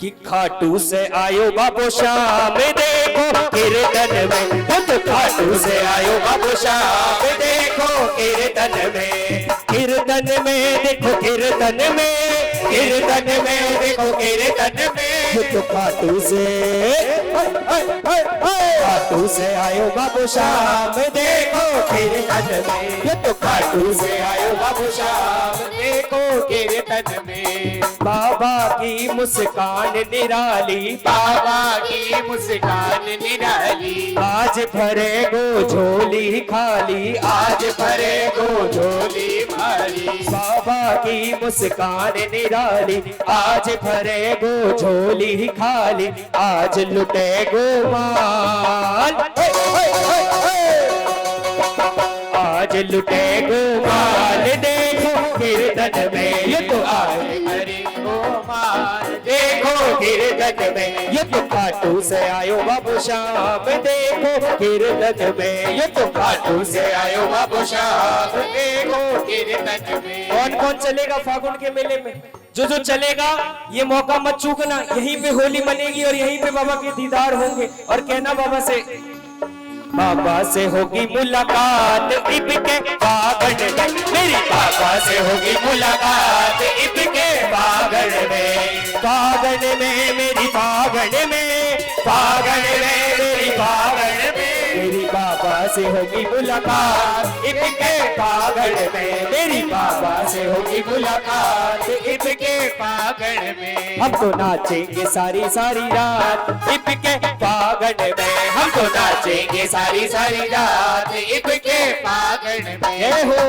B: कि खाटू से आयो बाबू शाम देखो कीर्तन में, खुद खाटू से आयो बाबू शाम देखो कीर्तन में, कीर्तन में देखो कीर्तन में, कीर्तन में देखो कीर्तन में, खुद खाटू से खाटू से आयो बाबू शाम देखो कीर्तन में, ये तो खाटू से आयो बाबू शाम देखो कीर्तन में। बाबा की मुस्कान निराली,
E: बाबा की मुस्कान निराली,
B: आज भरे गो झोली खाली,
E: आज भरे गो झोली भारी।
B: बाबा की मुस्कान निराली, आज भरे गो झोली खाली, आज लुटे गो माल, आज लुटे गो माल देखो कीर्तन में, ये तो आए
E: हरि को मार
B: देखो कीर्तन में, ये तो खाटू से आयो बाबू शाम देखो कीर्तन में, ये तो खाटू से आयो बाबू शाम देखो कीर्तन में। कौन कौन चलेगा फागुन के मेले में? जो चलेगा ये मौका मत चूकना, यहीं पे होली मनेगी और यहीं पे बाबा के दीदार होंगे। और कहना बाबा से, बाबा से होगी मुलाकात इबके फागुन में, मेरी बाबा से होगी मुलाकात इबके फागुन में, फागुन में मेरी फागुन में, फागुन में मेरी फागुन में, मेरी बाबा से होगी मुलाकात इबके फागुन में, मेरी बाबा से होगी मुलाकात इबके फागुन में। हम तो नाचेंगे सारी सारी रात इबके फागुन में, हम तो नाचेंगे सारी सारी रात इबके फागुन में। ये हो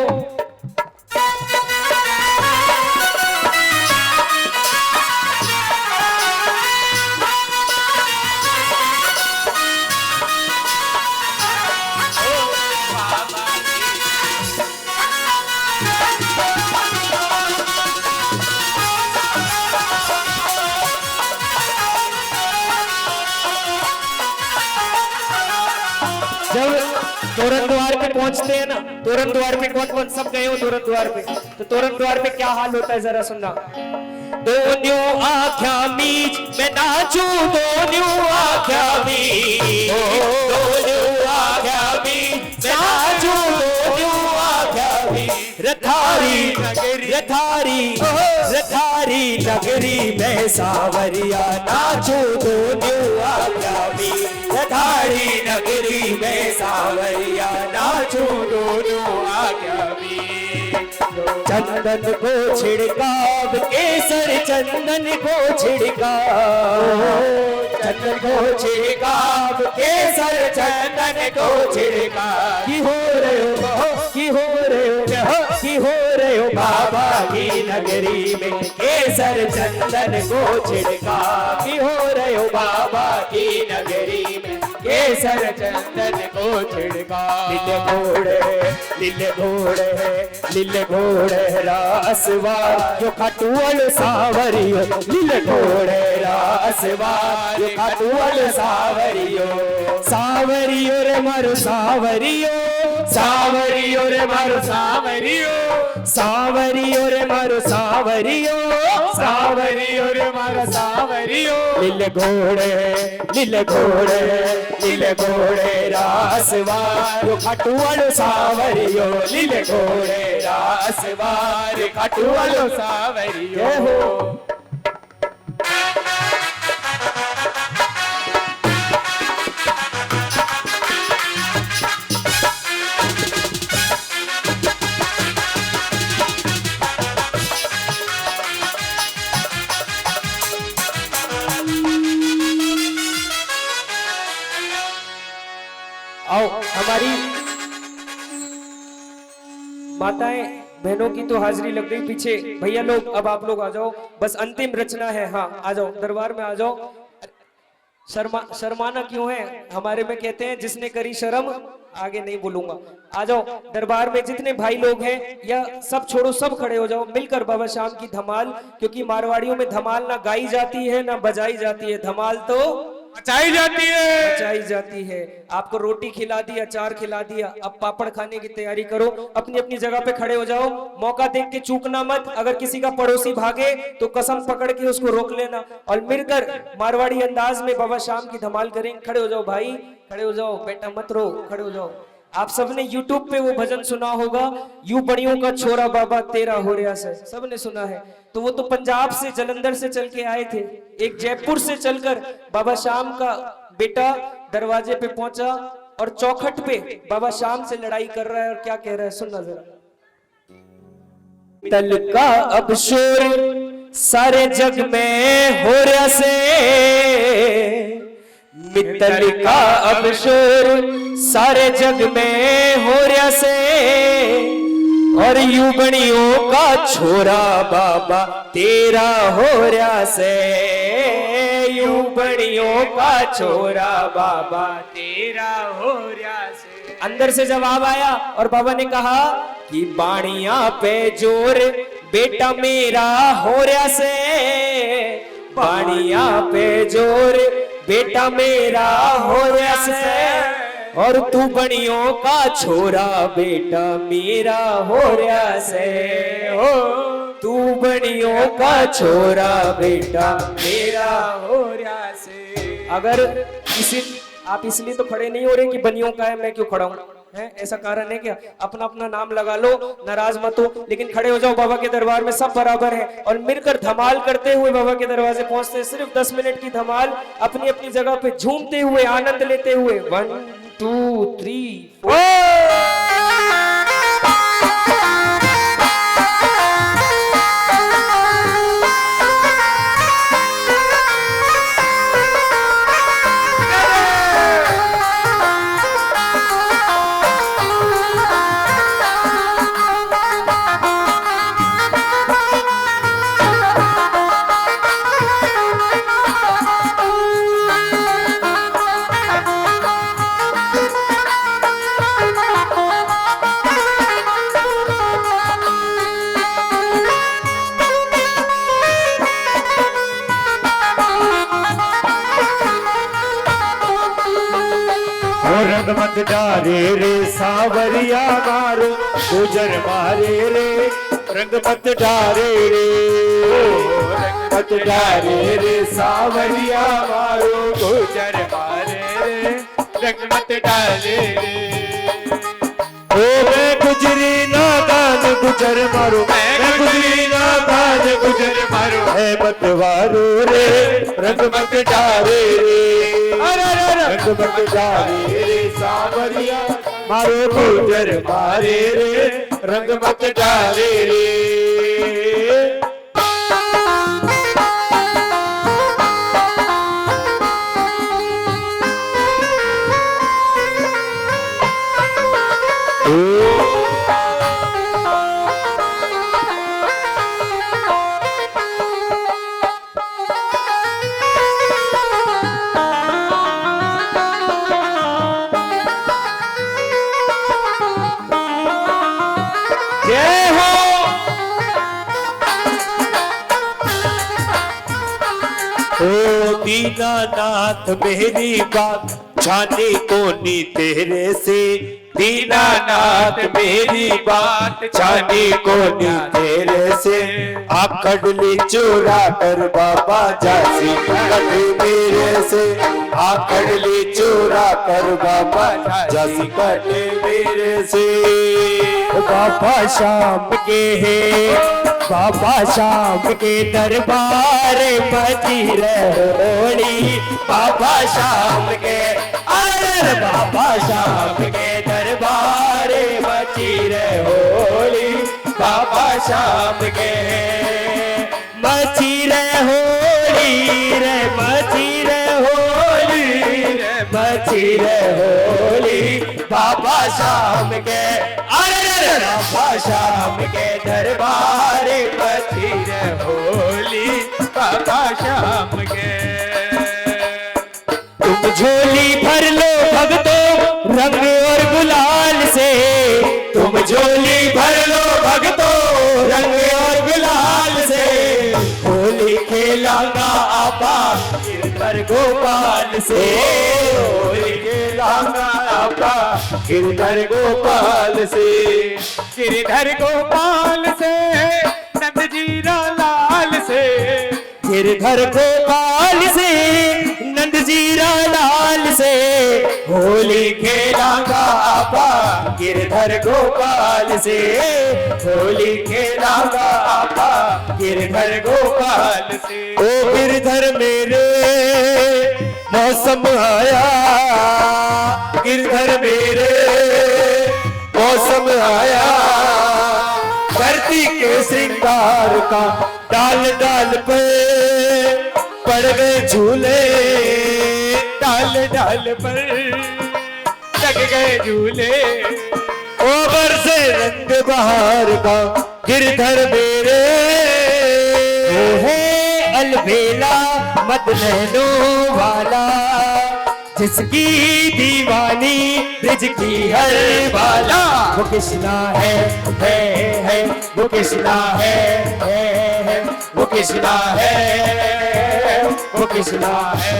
B: पे पहुंचते हैं ना, तोरण द्वार पे कौन कौन सब गए हो तोरण द्वार पे, तो तोरण द्वार पे क्या हाल होता है जरा सुनना। दोन्यों आख्या मीच मैं नाचू, दोन्यों आख्या मीच, दोन्यों आख्या मीच मैं नाचू, दोन्यों आख्या मीच। रथारी नगरी में सावरिया नाचू, दोन्यों आख्या मीच। रथारी नगरी में सावरिया नाचू, दोन्यों आख्या मीच। चंदन को छिड़काव केसर, चंदन को छिड़काव, चंदन को छिड़काव केसर, चंदन को छिड़काव। की हो रहे हो, की हो रहे हो, की हो रहे हो बाबा की नगरी में केसर चंदन को छिड़काव। की हो रहे हो बाबा की नगरी में केसर चंदन को छिड़काव। लीले घोड़े, लीले घोड़े, लीले घोड़े रासवार जो खटुअल सावरियो, लीले घोड़े रासवार जो खटुअल सावरियो। सावरियो रे मारो सावरियो, सावरियो रे मारो सावरियो, सावरियो रे मारो सावरियो, सावरियो रे मारो सावरियो। लीले घोड़े, लीले घोड़े, लीले घोड़े रासवार जो खटुअल सावरियो, लीले घोड़े रासवार खटुअल सावरियो हो। आओ हमारी माताएं बहनों की तो हाजिरी लग गई पीछे, भैया लोग अब आप लोग आ जाओ, बस अंतिम रचना है। हाँ आ जाओ, दरबार में आ जाओ। शर्माना क्यों है, हमारे में कहते हैं जिसने करी शर्म, आगे नहीं बोलूंगा। आ जाओ दरबार में जितने भाई लोग हैं, या सब छोड़ो, सब खड़े हो जाओ मिलकर बाबा श्याम की धमाल, क्योंकि मारवाड़ियों में धमाल ना गाई जाती है ना बजाई जाती है, धमाल तो
E: मचाई जाती है,
B: मचाई जाती है। आपको रोटी खिला दी, अचार खिला दिया, अब पापड़ खाने की तैयारी करो। अपनी अपनी जगह पे खड़े हो जाओ, मौका देख के चूकना मत। अगर किसी का पड़ोसी भागे तो कसम पकड़ के उसको रोक लेना, और मिलकर मारवाड़ी अंदाज में बाबा श्याम की धमाल करें। खड़े हो जाओ भाई, खड़े हो जाओ, बेटा मत रो, खड़े हो जाओ। आप सबने YouTube पे वो भजन सुना होगा, यू बड़ियों का छोरा बाबा तेरा हो रहा से, सबने सुना है। तो वो तो पंजाब से, जलंधर से चल के आए थे, एक जयपुर से चलकर बाबा श्याम का बेटा दरवाजे पे पहुंचा और चौखट पे बाबा श्याम से लड़ाई कर रहा है, और क्या कह रहा है सुनना जरा। तल का अब शोर सारे जग में हो रहा से, मित्तल का अब शोर सारे जग में हो रहा से, और युगणियों का छोरा बाबा तेरा हो रहा से, युगणियों का छोरा बाबा तेरा हो रहा से। अंदर से जवाब आया और बाबा ने कहा कि बाणिया पे जोर बेटा मेरा हो रहा से, बाणिया पे जोर बेटा मेरा हो रहा से, और तू बणियों का छोरा बेटा मेरा हो रहा से, हो तू बणियों का छोरा बेटा मेरा हो रहा से। अगर किसी आप इसलिए तो खड़े नहीं हो रहे कि बनियों का है, मैं क्यों खड़ा हूं, है ऐसा कारण है क्या? अपना अपना नाम लगा लो, नाराज मत हो, लेकिन खड़े हो जाओ। बाबा के दरबार में सब बराबर है, और मिलकर धमाल करते हुए बाबा के दरवाजे पहुंचते हैं। सिर्फ 10 मिनट की धमाल, अपनी अपनी जगह पे झूमते हुए, आनंद लेते हुए। 1 2 3 4।
A: मत डारे रे सावरिया मारो गुजर मारे रे रंग मत डारे रे रंग मत डारे रे सावरिया मारो गुजर मारे रे रंग मत डारे रे ओ मैं गुजरी नादान गुजर मारो मैं गुजरी नादान गुजर मारो है मत वारो रे रंग मत डारे रे रंग मत डारे रे सावरिया मारो गुजर मारे रे रंग मत डारे रे दीनानाथ मेरी बात जाने कोनी तेरे से दीनानाथ मेरी बात जाने कोनी तेरे से आकड़ ली चुरा कर बाबा जासी कटे मेरे से आकड़ ली चुरा कर बाबा जासी कटे मेरे से बाबा शाम के है बाबा शाम के दरबार बजी रहोड़ी बाबा शाम के अरे बाबा शाम के दरबार बजी रहोड़ी बाबा शाम के मची रहोड़ी रे मची रहोड़ी रे मची रहोड़ी बाबा शाम के अरे बाबा शाम के दरबार बची होली बाबा शाम के तुम झोली भर लो भगतों रंग और गुलाल से तुम झोली भर लो भगतों रंग और गुलाल से होली खेलांगा आपा गिरधर गोपाल से होली खेलांगा आपा गिरधर गोपाल से गिरधर गोपाल से नंद जीरा लाल से गिरधर गोपाल से नंद जीरा लाल से होली खेलांगा आपा गिरधर गोपाल से होली खेलांगा आपा गिरधर गोपाल से ओ गिरधर मेरे मौसम आया गिरधर मेरे मौसम आया धरती के श्रृंगार का डाल डाल पे पड़ गए झूले डाल डाल पर लग गए झूले ओबर से रंग बहार का गिरधर मेरे है अलबेला मत नैनो वाला जिसकी दीवानी ब्रिज की हर वाला वो कृष्णा है वो कृष्णा है वो कृष्णा है वो कृष्णा है।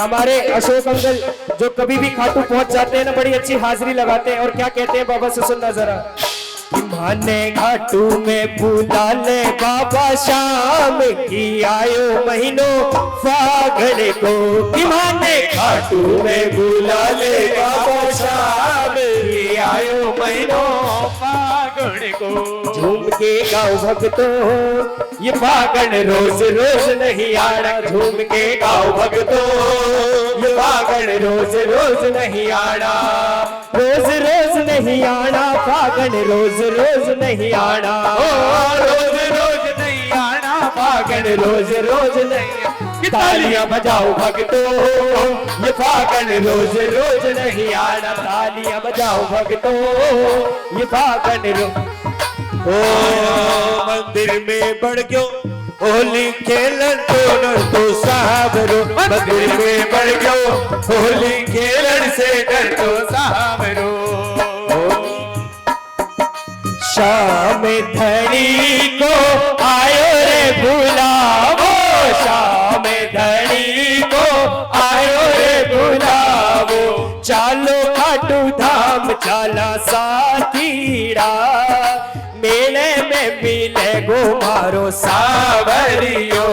A: हमारे अशोक अंकल जो कभी भी खाटू पहुंच जाते हैं ना बड़ी अच्छी हाजिरी लगाते हैं और क्या कहते हैं बाबा से सुनना जरा माने घाटू में बुला ले बाबा शाम की आयो महीनों फागण को माने घाटू में बुला ले बाबा शाम की आयो महीनों फागण को झूम के गाओ भक्तों ये फागण रोज रोज नहीं आना झूम के गाओ भक्तों ये फागण रोज रोज नहीं आना रोज रोज नहीं आना फागण रोज रोज नहीं आना रोज रोज नहीं आना फागण रोज रोज नहीं तालियां बजाओ भक्तों ये फागण रोज रोज नहीं आना तालियां बजाओ भक्तों ये फागण ओ मंदिर में बढ़ क्यों होली खेलन तो साहब रो मंदिर में बढ़ क्यों होली खेलन से डर तो साहब रो शाम धनी को आयो रे बुलावो शाम धनी को आयो रे बुलावो
B: चालो खाटू धाम चाला साथीड़ा, मेले में मिले गो मारो सावरियो,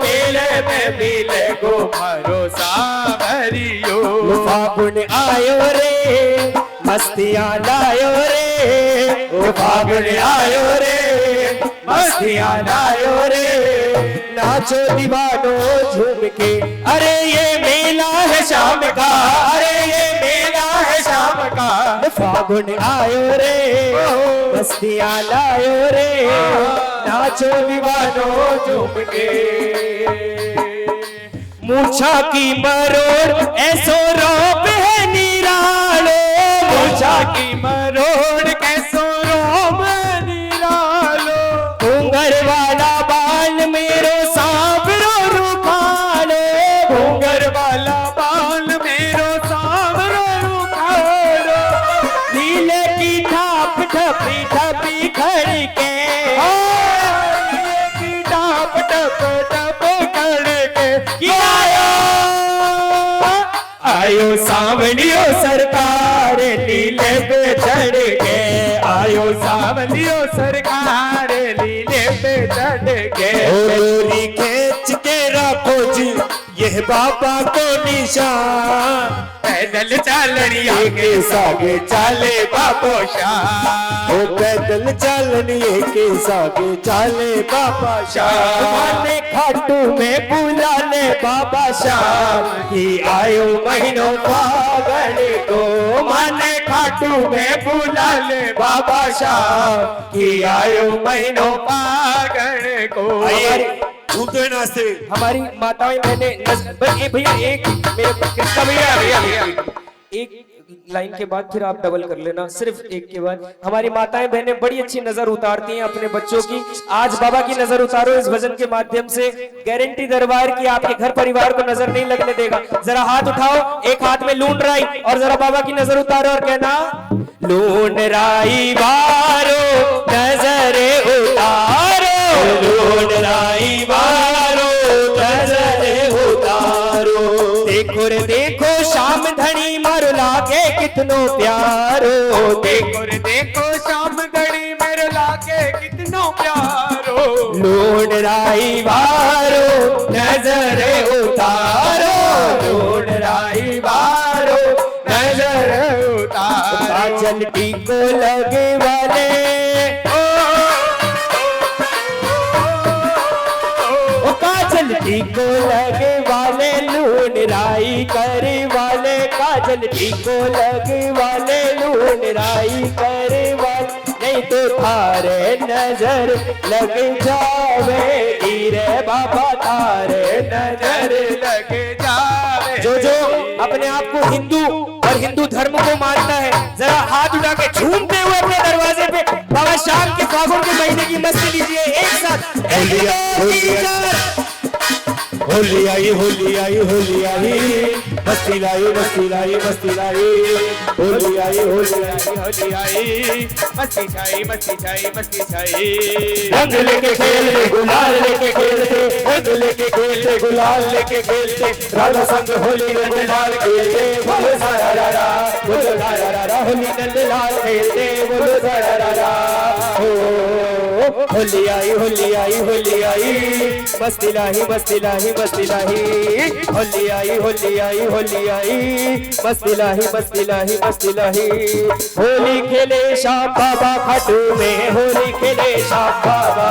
B: मेले में मिले गो मारो सावरियो। फागुन आयो रे मस्तियां लायो रे, ओ फागुन आयो रे मस्तियां लायो रे, नाचो दीवानो झूम के, अरे ये मेला है शाम का, अरे ये मेला है शाम का। फागुन आयो रे मस्तियां लायो रे, नाचो दीवानो झूम के। मूछा की मरोड़ ऐसो रोप है निरालो, मूछा की मरोड़ कैसो रोप है निरालो, घूंगर वाला बाल मेरो सांवरो रुखालो, घूंगर वाला बाल मेरो सांवरो रुखालो, नीले की ठाप ठपी ठपी खड़के, नीले की ठाप ठप ठप खड़के, आयो सावलियो सरकार लीले पे चढ़ के, आयो सावलियो सरकार लीले पे चढ़ के। डोरी खींच के रखो जी यह बाबा को निशान, पैदल चलनिया के सागे चाले बाबो शाह, ओ पैदल चलनिए के सागे चाले बाबा शाह। माने खाटू में बुला ले बाबा शाह, कि आयो महीनों फागण को, माने खाटू में बुला ले बाबा शाह, कि आयो महीनों फागण को।
A: झूमते नाचते
B: हमारी माताएं बहने भैया एक मेरे कृष्णा भैया एक लाइन के बाद फिर आप डबल कर लेना, सिर्फ एक के बाद। हमारी माताएं बहनें बड़ी अच्छी नजर उतारती हैं अपने बच्चों की, आज बाबा की नजर उतारो इस भजन के माध्यम से, गारंटी दरबार की आपके घर परिवार को नजर नहीं लगने देगा। जरा हाथ उठाओ, एक हाथ में लून राई और जरा बाबा की नजर उतारो और कहना, लून राई बारो नजर उतारो, लून राई बारो नजर उतारो, देखो रे देखो शाम धनी मारो लागे कितनो प्यारो, देखो रे देखो शाम धनी मारो लागे कितनो प्यारो, लून राई बारो नजर उतारो, लून राई बारो नजर उतारो। काजल टीको लगे वाले काजल टीको लगे वाले, लून राई करे वाले, काजल टीको लगे वाले, लून राई करे वाले, नहीं तो थारे नजर लग जावे, रे बाबा थारे नजर लग जावे। जो अपने आप को हिंदू और हिंदू धर्म को मानता है, जरा हाथ उठा के झूमते हुए अपने दरवाजे पे बाबा शाम के फागुन के महीने की मस्ती लीजिए एक साथ।
A: होली आई होली आई होली आई, मस्ती लाई मस्ती लाई मस्ती लाई, होली आई होली आई होली आई, मस्ती छाई मस्ती छाई मस्ती छाई।
B: रंग लेके खेलते गुलाल लेके खेलते, रंग लेके खेलते गुलाल लेके खेलते, राधा संग होली नंदलाल खेलते, बोलो सारा रारा बोलो सारा रारा, होली नंदलाल खेलते बोलो सारा रारा। होली आई होली आई होली आई, मस्ती लाही मस्ती लाही मस्ती लाही, होली आई होली आई होली आई, मस्ती लाही मस्ती लाही मस्ती लाही। होली खेले श्याम बाबा खाटू में, होली खेले श्याम बाबा,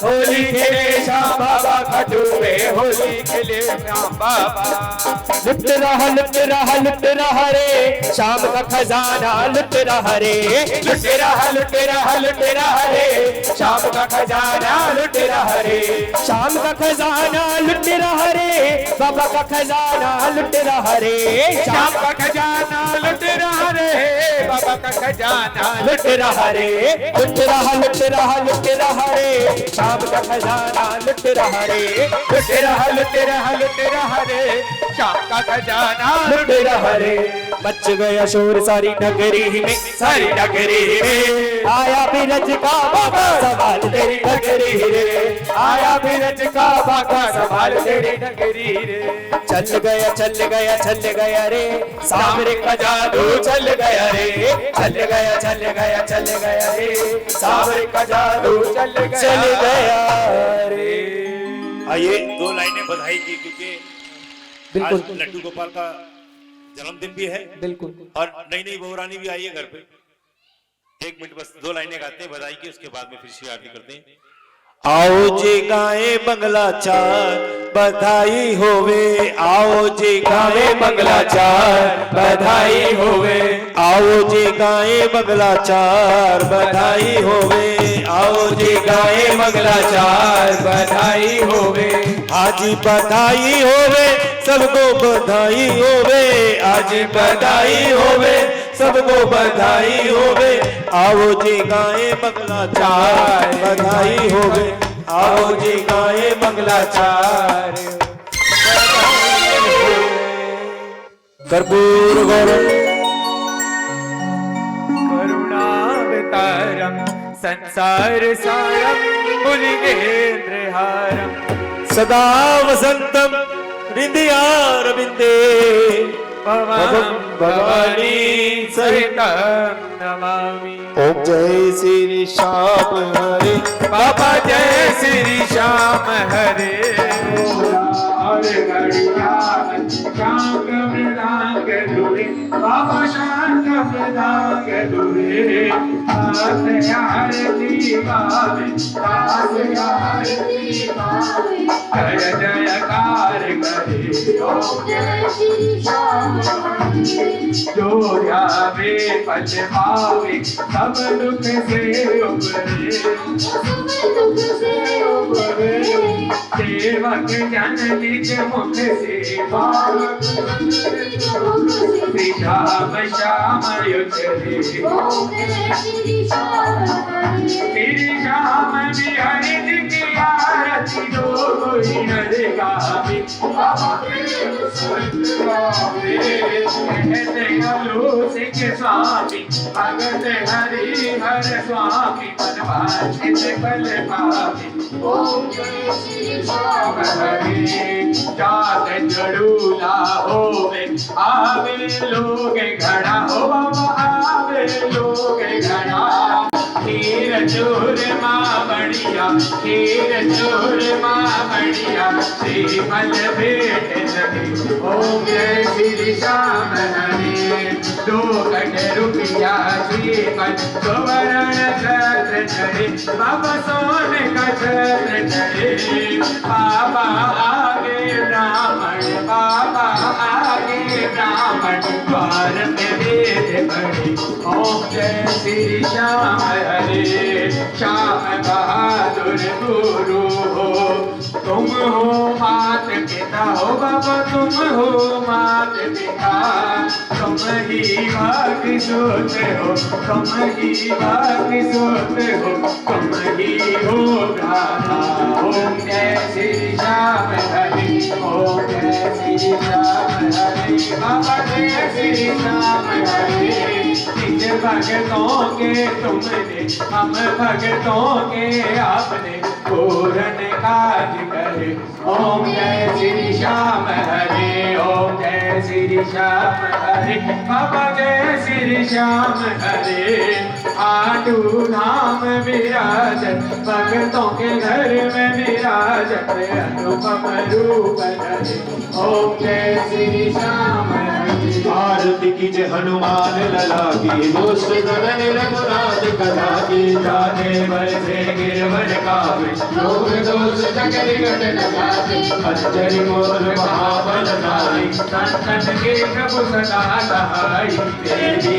B: होली खेले श्याम बाबा खाटू में, होली खेले श्याम बाबा। लुट रहा रे शाम का खजाना, लुट रहा रे, लुट रहा रे शाम का खजाना, लुट रहा रे, शाम का खजाना लुट रहा रे, बाबा का खजाना लुट रहा रे, शाम का खजाना लुट रहा रे,
E: बाबा का खजाना
B: लुट रहा रे, लुट रहा, लुट रहा, लुट रहा रे, शाम का खजाना लुट रहा रे,
E: लुट रहा, लुट रहा, लुट रहा रे, शाम का खजाना
B: लुट रहा रे। मच गया शोर सारी नगरी में, सारी नगरी में, आया बिरज का बाबा संभाल तेरी नगरी रे,
E: आया बिरज का बाबा संभाल तेरी नगरी रे।
B: चल गया, चल गया, चल गया रे, सामरे का जादू चल गया रे, चल गया, चल गया, चल गया रे, सामरे का जादू चल गया रे।
A: आइए 2 लाइनें बधाई की, क्योंकि
B: बिल्कुल
A: आज लड्डू गोपाल का जन्मदिन भी है
B: बिल्कुल।
A: और नई नई बहुरानी भी आई है घर पे। 1 मिनट बस 2 लाइनें गाते हैं बधाई की, उसके बाद में फिर से आरती करते हैं। आओ जी गाए बंगला चार बधाई होवे, आओ जी गाए बंगला चार बधाई होवे, आओ जी गाए बंगला चार बधाई होवे, आओ जी गाए बंगला चार बधाई होवे, आज बधाई होवे सबको बधाई होवे, आज बधाई होवे सबको बधाई होवे, आओ जी गाए बंगला चार बधाई होवे, आओ जी गाए बंगला चार कर्पूर गौरव
E: करुणावतारम संसार सारम मुनिगेन्द्र हारम
A: सदा वसंतम हृदयारविंदे
E: भवं भवानी सहितं नमामि।
A: ओम जय श्री श्याम हरे,
E: बाबा जय श्री श्याम हरे। हरे घड़िया शांत मृदांग दुरे, बाबा शांत मृदांग दुरे, तास आरती गावे, तास आरती गावे, जय जयकार करे ओम
C: जय श्री श्याम हरे।
E: जो ध्यावे पल पावे सब दुख से उबरे,
C: सब दुख से उबरे,
E: सेवक जन निज मुख से श्री श्याम श्याम उचरे।
C: ओम जय श्री श्याम हरे।
E: श्री श्याम बिहारी जी की आरती दो कोई नर गावे, बाबा प्रेम संत गावे, कहते हलो सिंह स्वामी भगत हरि हर स्वामी मनवांछित फल पावे।
C: ओम जय श्री श्याम
E: हरे जात जड़ूला होवे, आवे लोग घड़ा हो बाबा, आवे लोग घड़ा, खीर चूर माँ बढ़िया, खीर चूर माँ बढ़िया, श्रीफल भेंट लगे। ओम जय श्री श्याम हरे। 2 कट रुपया श्रीफल सुवर्ण छत्र चढ़े, बाबा सोने का छत्र चढ़े, बाबा आगे ब्राह्मण, बाबा आगे ब्राह्मण, द्वार में वेद पढ़े। ओम जय श्री श्याम हरे। श्याम बहादुर गुरु हो, तुम हो मात पिता हो बाबा, तुम हो मात पिता, तुम ही बाकी सोते हो, तुम ही बाकी सोते हो, तुम ही हो भ्राता। ओम जय श्री श्याम हरे, ओम जय श्री श्याम हरे, बाबा जय श्री श्याम हरे। निज भगतों के तुमने, हम भगतों के आपने, पूर्ण काज करे। ओम जय श्री श्याम हरे, ओम जय श्री श्याम हरे, बाबा जय श्री श्याम हरे। आटू धाम विराजत, भगतों के घर में विराजत, अनुपम रूप धरे। ओम जय श्री श्याम हरे।
A: आरती कीजे हनुमान लला की, दोष दलन रघुनाथ कथा की,
E: जाने बरसे गिरवर कावे,
C: योग दोष जगत घट न जाते,
A: अंजलि मोर महाबल नारी,
E: संतन के प्रभु सदा सहाय, देवी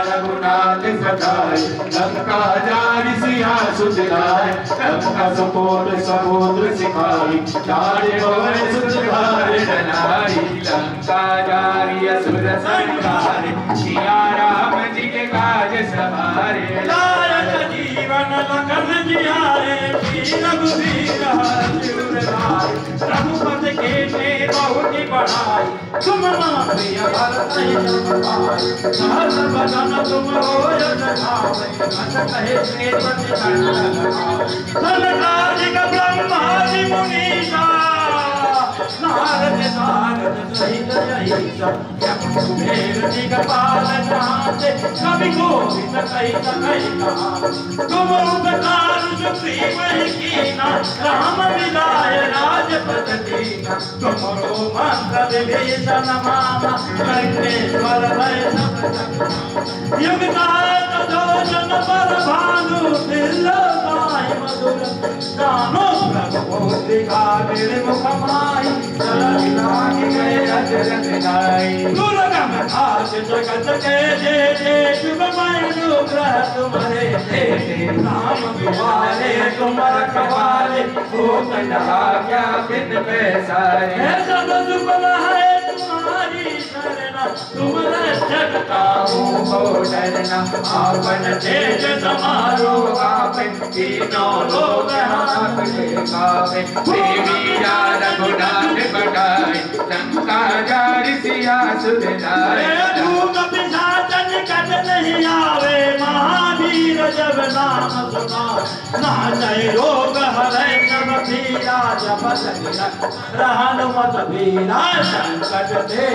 E: रघुनाथ सदाय,
A: लंका जारी सिया सुजलाय, लंका सपोत समुद्र सिखाई, चारे भवन सुजलाय
E: डलाई, लंका जारी असुर संहारे, सिया राम जी के
F: बढ़ाई तुम मम प्रिय भरत सहस बदन तुम रोय सखावे अस कहे श्रीपति सनकादिक ब्रह्मादि मुनीसा नारद नारद सहित यहीसा कुबेर दिगपाल जहाते कवि गोविंद कहित कहिता तुम उपकार सुग्रीव ही कीना राम मिलाय राजपद दीना तुमरो मंत्र विभीषण मामा लंकेश्वर भय सब युग काल जोजन पर भानु दिल्लवाय मधुर गानो प्रभु दिखावे मुख माई चल लागे गए अजरत नाई दुर्गम खास जगत के जे शुभमय अनुग्रह तुम्हारे दे नाम तुम्हारे तुमर कवाले हो कंडा क्या बिन पैसारे सब सुबह है तुम्हारी शरणा तुम रक्षकता हो डरना आपन तेज समारो आपन तीनों लोग हाथ टेकावे देवी या रघुनाथ बढ़ाए लंका जारी सिया सुध लाए धूप पिशाचन कट नहीं आवे महावीर जब नाम सुना ना जय रोग हरै सब पीरा जपत रहन मत बीरा संकट दे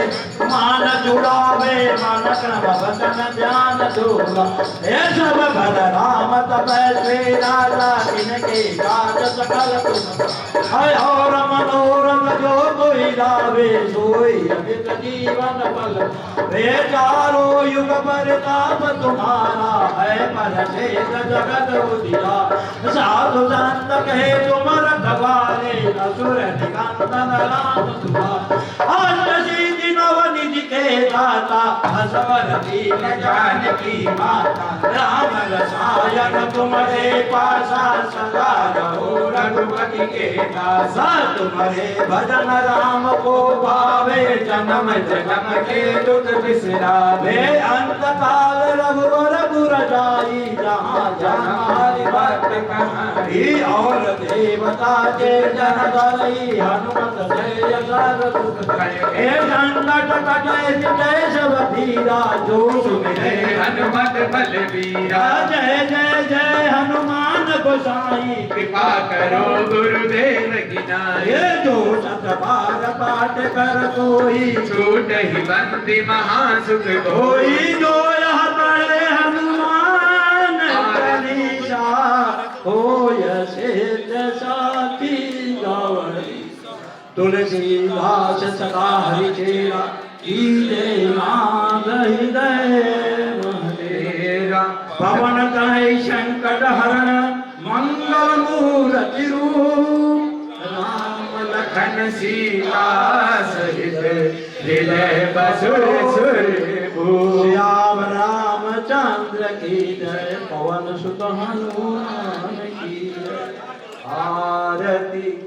F: मान जुड़ावे मन क्रम वचन ध्यान दूंगा हे सब भल राम तपै श्री राजा इनके काज सकल तुम है और मनोरम जो कोई लावे सोई अमित जीवन फल वे चारो युग परताप तुम्हारा है पर शेष जगत उदिया साधु संत कहे तुम रखवारे असुर निकंदन राम तुम्हारा अष्टसिद्धि नवनिधि के दाता असवर दीन जानकी माता राम रसायन तुम्हारे पासा सदा रहो रघुपति के दासा तुम्हारे भजन राम को भावे जन्म जन्म के दुख बिसरावे अंत काल रघुवर गुर जाई जहाँ जहाँ भक्त कहाई और देवता के जन दलई हनुमत जय हे संकट कटे जय सब धीरा जो सुमिरे हनुमत बलवीरा जय जय जय हनुमान गोसाई कृपा करो गुरुदेव की नाई जो सत बार पाठ कर कोई छूट ही बंदी महासुख होई जो यह पढ़े हनुमान चालीसा होय सिद्ध साखी गौरी तुलसीदास सदा हरिचेरा कीजे नाम हृदय महदेरा पवन तनय संकट हरण मंगल मूर्ति रूप राम लखन सीता सहित हृदय बसुर सुर श्याम रामचंद्र की जय पवन सुत हनुमान की जय आरती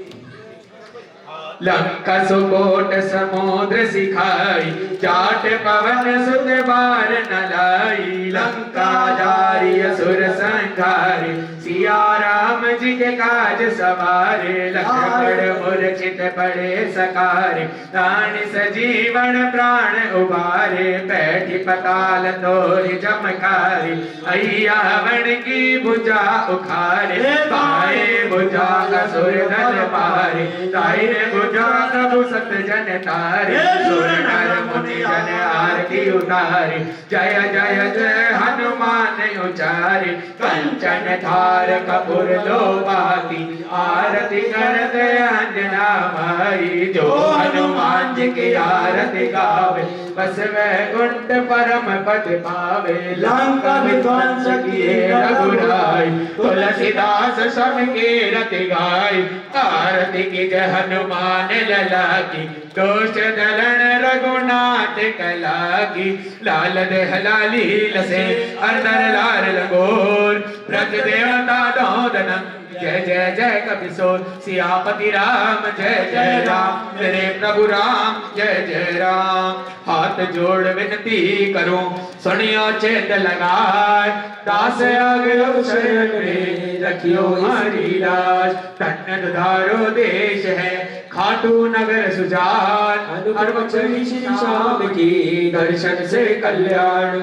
F: लंका सुकोट समुद्र सिखाई जाट पवन सुत बार न लाई लंका जारी असुर संहारी सिया राम जी के काज सवारे लक्ष्मण मूर्छित पड़े सकारे प्राण सजीवन प्राण उबारे बैठी पताल तोरि जमकारी अय्यावण की भुजा उखारे बाए भुजा असुर दल पारे दाहिने भुजा प्रभु सत जन तारे सुर नर मुनि जन आरती उतारे जय जय जय हनुमान उचारे कंचन थार कपूर लोबाती आरती करते अंजना माई जो हनुमान जी की आरती गावे बस वैकुंठ परम पद पावे लंका विध्वंस किए रघुराई तुलसीदास सब के रति गाय आरती की जय हनुमान लला की दोष दलन रघुनाथ कला की लाल देह लाली लसे अंदर लाल लगोर व्रत देवता दोदनम जय जय जय कपिसोर सियापति राम जय जय राम मेरे प्रभु राम जय जय राम हाथ जोड़ विनती करूं सुनियो चेत लगाए दास आगे शरण में रखियो हमारी लाज धन्य दुधारो देश है खाटू नगर सुजान
B: अनुपम चढ़ी श्री श्याम की दर्शन से कल्याण।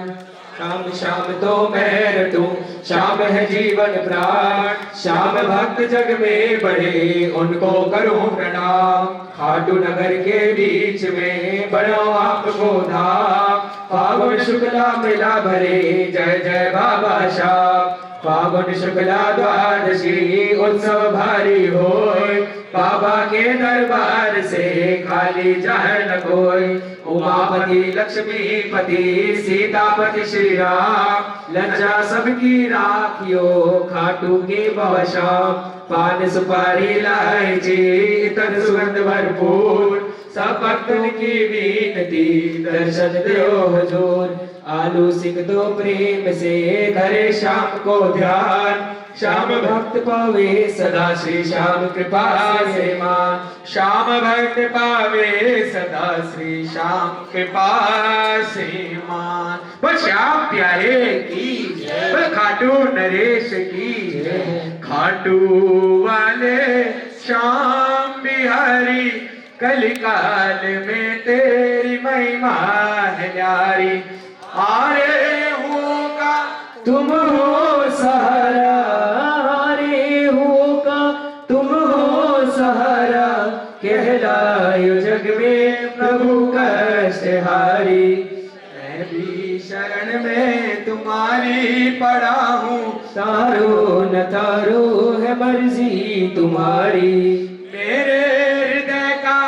B: श्याम श्याम तो मैं रटूं, श्याम है जीवन प्राण। श्याम भक्त जग में बढ़े, उनको करूं प्रणाम। खाटू नगर के बीच में बनो आपको धाम। फागुन शुक्ला मेला भरे, जय जय बाबा श्याम। फागुन शुक्ला द्वादशी उत्सव भारी होय। बाबा के दरबार से खाली जाए न कोई। उमापति लक्ष्मीपति सीतापति श्री राम। लज्जा सबकी राखियो, खाटू के बवशाम। पान सुपारी इलायची इतर सुगंध भरपूर। सब भक्तन की विनती, दर्शन दो हुजूर। आलू सिंह दो प्रेम से धरे श्याम को ध्यान। श्याम भक्त पावे सदा श्री श्याम कृपा से मान।
F: श्याम भक्त पावे सदा श्री श्याम कृपा से मान। वो श्याम प्यारे की जय, वो खाटू नरेश की जय। खाटू वाले श्याम बिहारी, कलिकाल में तेरी महिमा है न्यारी। आरे हो का
B: तुम हो सहारा, हारे हो का तुम हो सहारा। कहलायो जग में प्रभु कष्टहारी।
F: मैं भी शरण में तुम्हारी पड़ा हूँ।
B: तारो न तारो है मर्जी तुम्हारी।
F: मेरे हृदय का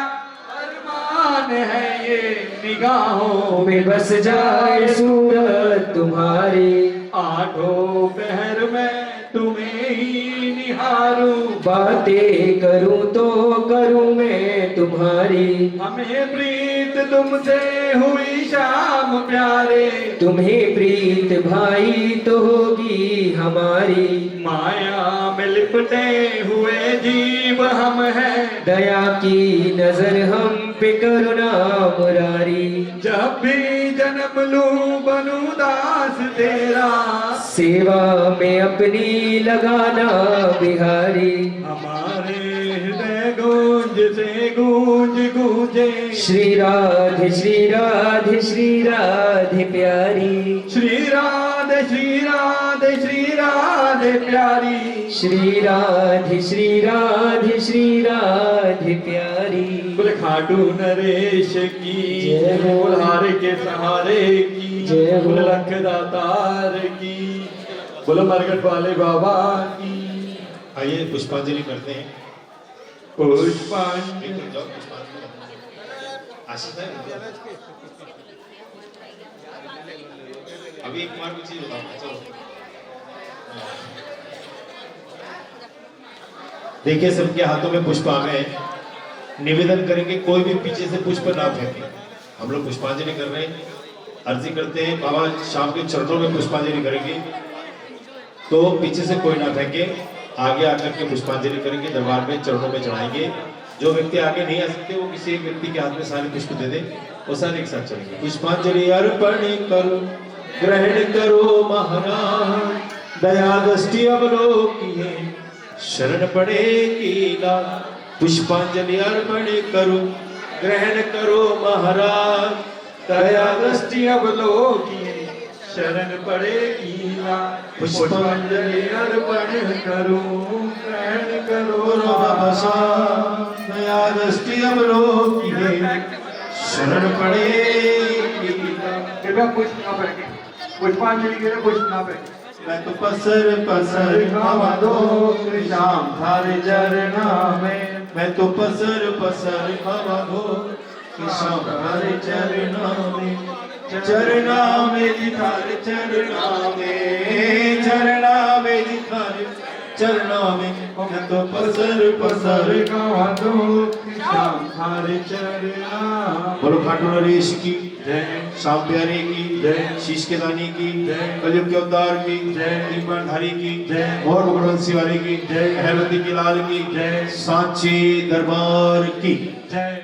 F: अरमान है ये, निगाहों
B: में बस जाए सूरत तुम्हारी।
F: आठों पहर में तुम्हें ही निहारूं।
B: बातें करूं तो करूं मैं तुम्हारी।
F: हमें प्रीत तुमसे हुई श्याम प्यारे।
B: तुम्हें प्रीत भाई तो होगी हमारी।
F: माया में लिपटे हुए जीव हम हैं।
B: दया की नजर हम पे करुणा मुरारी।
F: जब भी जन्म लूं बनूं दास तेरा।
B: सेवा में अपनी लगाना बिहारी।
F: हमारे हृदय गूंज से गूंज गूंजे।
B: श्री राधे श्री राधे श्री राधे प्यारी।
F: श्री राधे श्री राधे श्री राधे प्यारी।
B: श्री राधे श्री राधे श्री राधे प्यारी।
F: बोले खाटू नरेश की
B: जय हो।
F: बोलहार के सहारे की
B: जय हो।
F: बोले लख दातार की। बोलो मरगट वाले बाबा की।
A: आइए पुष्पांजलि करते हैं।
F: पुष्पांजलि।
A: आशीष है अभी एक बार भी चीज बताऊंगा। चलो देखिए, सबके हाथों में पुष्प आ गए। निवेदन करेंगे कोई भी पीछे से पुष्प ना फेंके। हम लोग पुष्पांजलि कर रहे हैं, अर्जी करते हैं बाबा शाम के चरणों में पुष्पांजलि करेंगे, तो पीछे से कोई ना फेंके, आगे आकर के पुष्पांजलि करेंगे, दरबार में चरणों में चढ़ाएंगे। जो व्यक्ति आगे नहीं आ सकते वो किसी एक व्यक्ति के हाथ में सारे पुष्प दे दे, वो सारे एक साथ चलेंगे। पुष्पांजलि अर्पण करो, ग्रहण करो महाराज, दया दृष्टि अवलोकिए, शरण पड़ेगी ना। पुष्पांजलि अर्पण करो, ग्रहण करो महाराज, दया दृष्टि अवलोकिए, शरण पड़ेगी ना। पुष्पांजलि अर्पण करो, ग्रहण करो महाराज, दया दृष्टि अवलोकिए, शरण पड़ेगी ना।
F: कृपया पुष्प ना फेंके, पुष्पांजलि के लिए पुष्प ना फेंके।
A: मैं तो पसर पसर हवा दो श्याम थारे चरना में, मैं तो पसर पसर हवा दो श्याम थारे चरना में, चरना में जी थारे चरना में, चरना में जी थारे चरना में, मैं तो पसर पसर हवा दो श्याम थारे चरना। बोलो खाटू नरेश की जय, श्याम प्यारे की जय, शीश के दानी की जय, कलयुग के अवतार की जय, त्रिपुराधारी की जय, और मुकुटवंशी वाले की जय, हैवती की लाल की जय, सांची दरबार की जय।